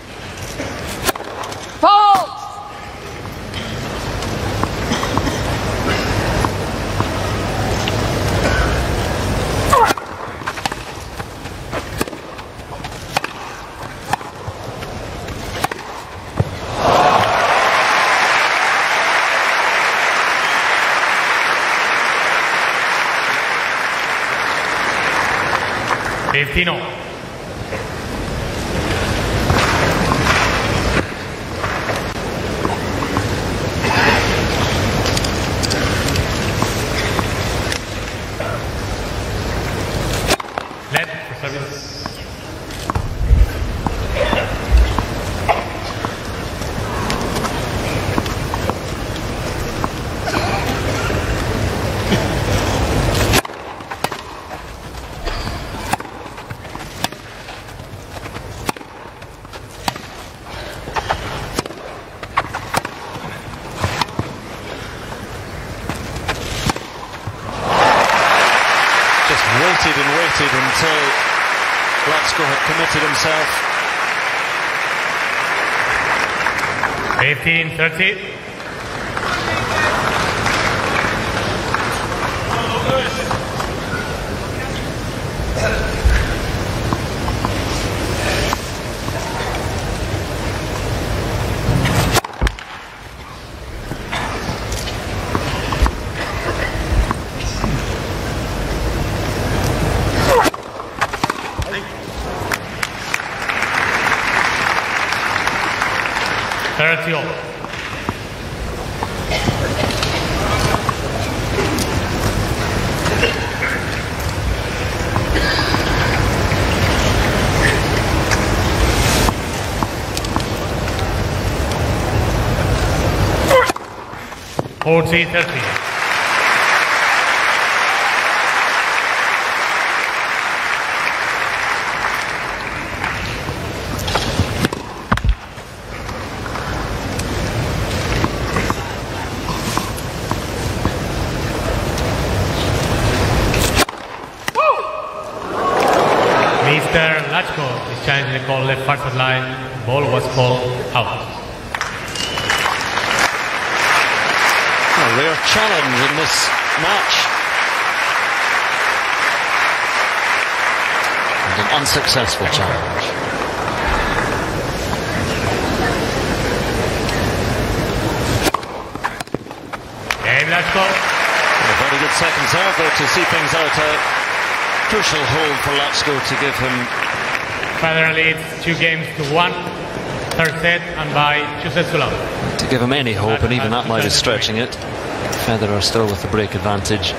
Until LACKO had committed himself. 15-30. Mr. LACKO is challenging the call left part of the line. Ball was called out. A rare challenge in this match. And an unsuccessful challenge. Game LACKO. A very good second serve though to see things out. Crucial hold for LACKO to give him. Federer leads 2 games to 1. Third set and by 2 sets to love. To give him any hope, and even that might be stretching it. Federer still with the break advantage.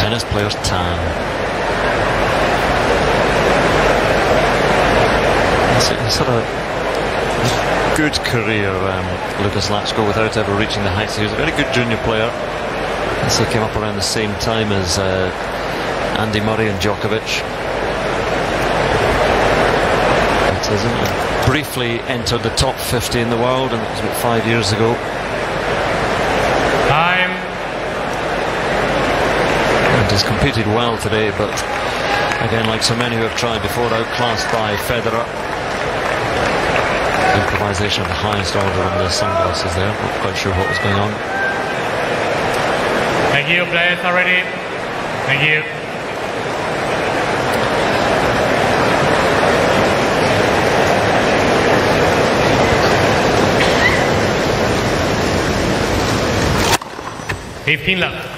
Tennis players tan. Sort of good career, Lucas LACKO, without ever reaching the heights. He was a very good junior player. As he came up around the same time as Andy Murray and Djokovic. But briefly entered the top 50 in the world, and that was about 5 years ago. Time. And he's competed well today, but again, like so many who have tried before, outclassed by Federer. Improvisation of the highest order on the sunglasses there. Not quite sure what was going on. Thank you, players are ready. Thank you. $15 left.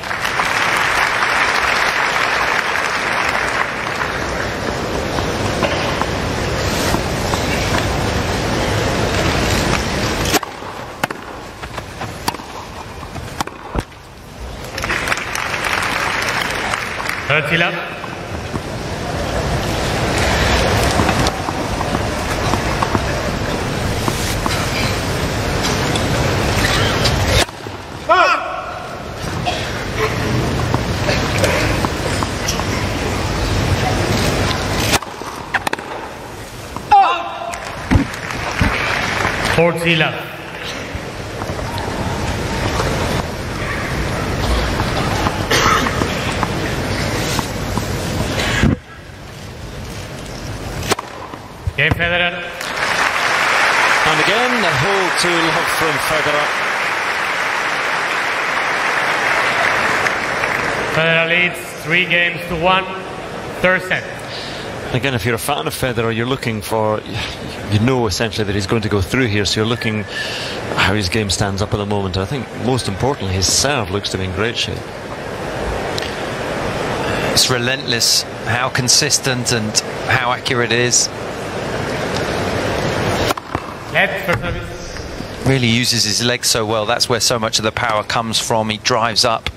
$30 left. $40 left. Game Federer. And again, the hole to love from Federer. Federer leads 3-1, third set. Again, if you're a fan of Federer, you're looking for, you know essentially that he's going to go through here, so you're looking how his game stands up at the moment. I think most importantly, his serve looks to be in great shape. It's relentless how consistent and how accurate it is. Really uses his legs so well. That's where so much of the power comes from. He drives up.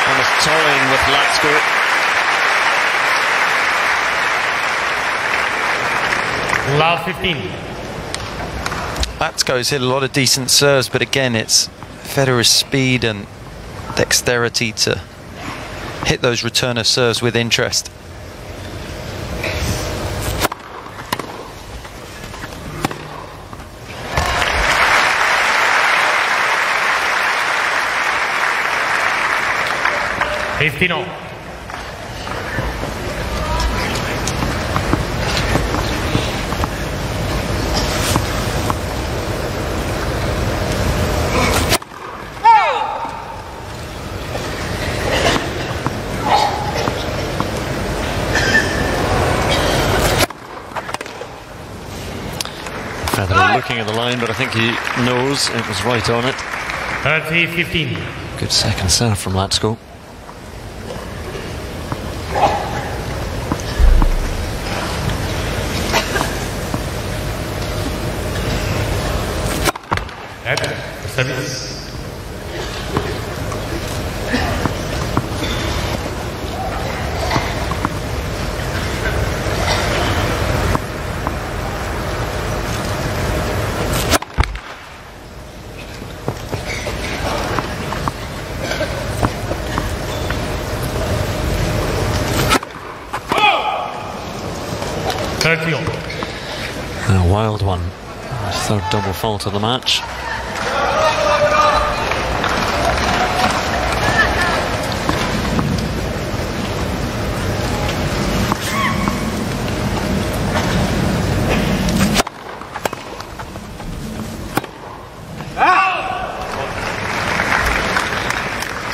Almost toying with LACKO. Last 15. LACKO's hit a lot of decent serves, but again, it's Federer's speed and dexterity to hit those returner serves with interest. $15. Federer looking at the line, but I think he knows it was right on it. 30-15. Good second serve from LACKO. Service. A wild one. Third double fault of the match.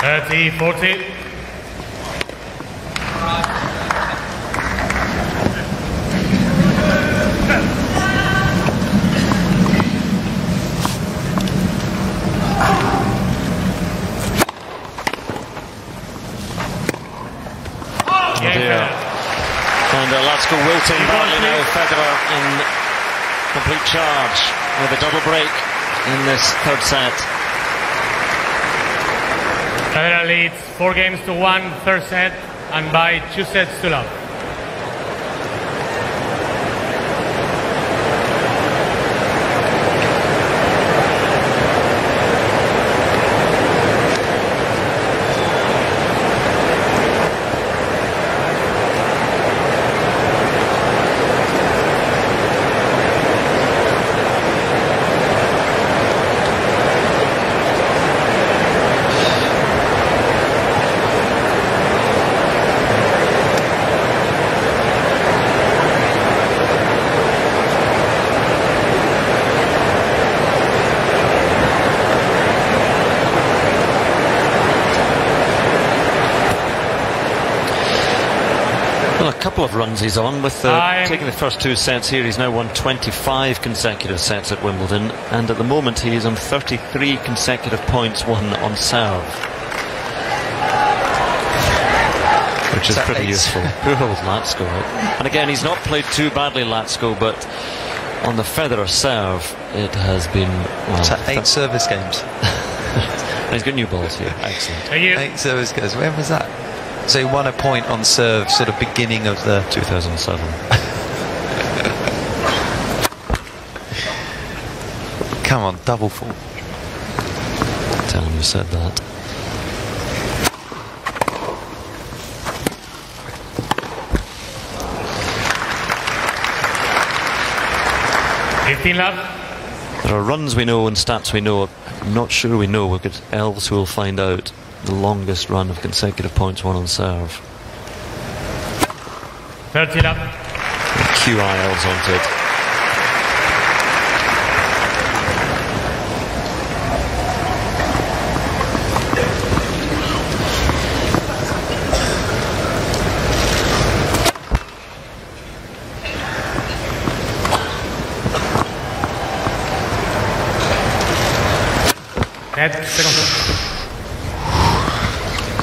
$30-40. And LACKO wilting badly now. Federer in complete charge with a double break in this third set. Federer leads 4-1, third set, and by 2 sets to love. Well, a couple of runs he's on with taking the first 2 sets here. He's now won 25 consecutive sets at Wimbledon, and at the moment he's on 33 consecutive points won on serve, which is pretty useful. Poor old LACKO. And again, he's not played too badly, LACKO, but on the Federer serve, it has been... Well, it's 8 service games. He's got new balls here. Excellent. 8 service games. When was that? So he won a point on serve, sort of beginning of the... 2007. Come on, double fault. Tell him you said that. There are runs we know and stats we know. I'm not sure we know. We've got elves who will find out the longest run of consecutive points won on serve. 30 love. QI elves onto it.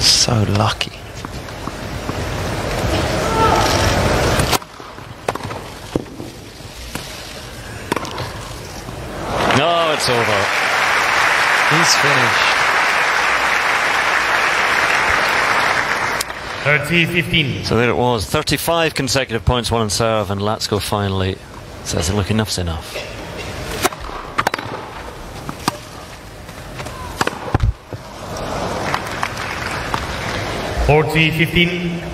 So lucky. No, it's over. He's finished. 30-15. So there it was. 35 consecutive points won on serve, and LACKO finally says, look, enough's enough. $40-15.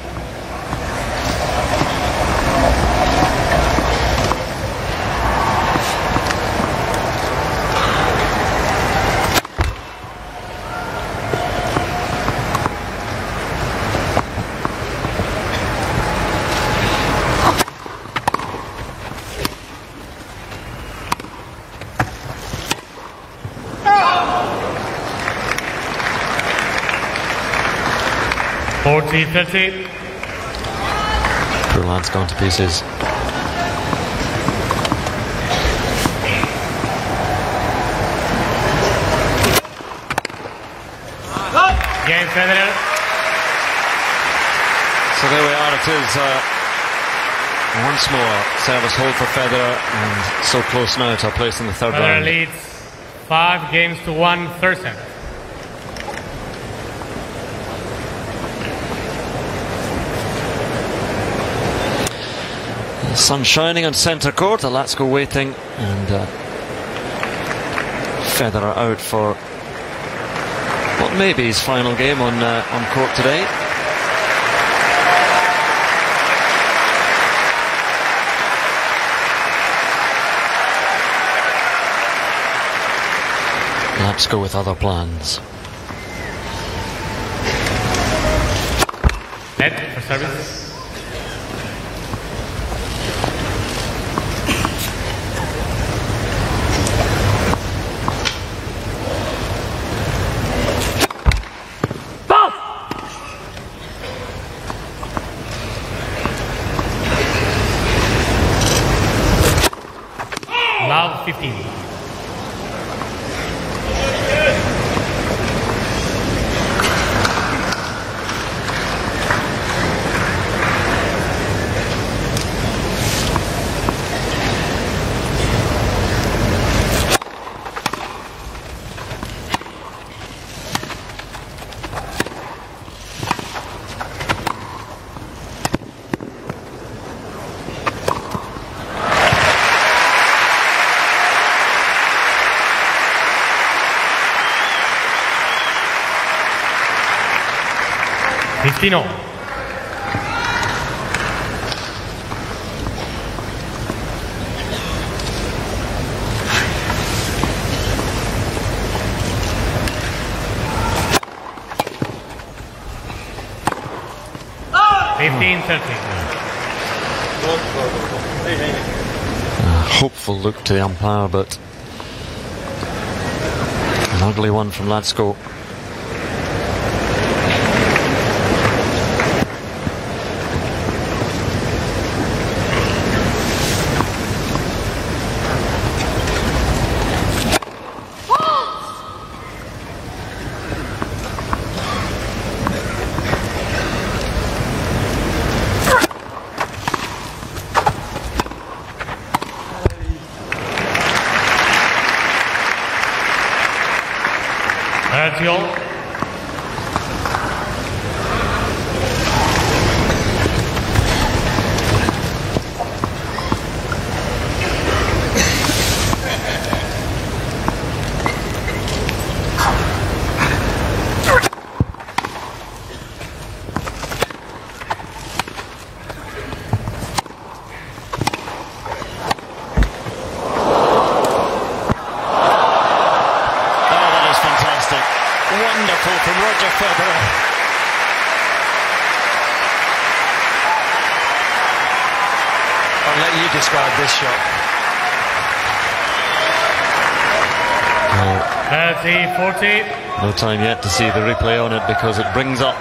Poor lad's gone to pieces. Game Federer. So there we are. It is once more service hold for Federer, and so close now to a place in the third Federer round. leads 5-1 third set. Sun shining on centre court, the LACKO waiting, and Federer out for what may be his final game on court today. LACKO with other plans. Net for service. Love 15. Destino. Hopeful look to the umpire, but an ugly one from LACKO. let you describe this shot. 30-40. No time yet to see the replay on it because it brings up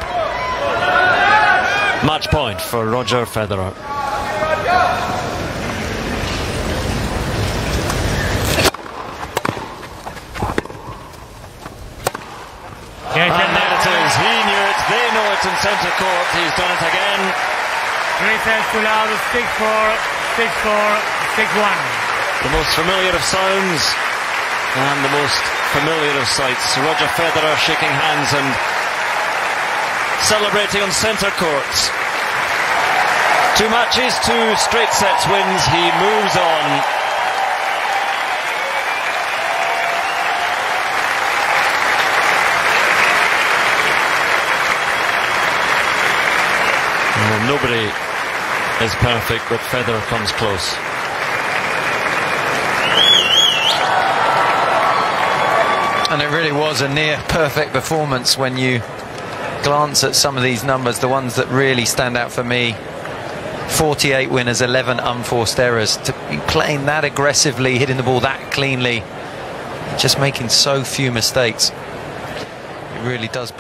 match point for Roger Federer. Yes, And there it is. He knew it. They know it in centre court. He's done it again. 3 sets to love. 6-4, 6-4, 6-1. The most familiar of sounds and the most familiar of sights. Roger Federer shaking hands and celebrating on centre court. 2 matches, 2 straight sets wins. He moves on. Well, nobody is perfect, but Federer comes close. And it really was a near perfect performance when you glance at some of these numbers, the ones that really stand out for me. 48 winners, 11 unforced errors. To be playing that aggressively, hitting the ball that cleanly, just making so few mistakes. It really does.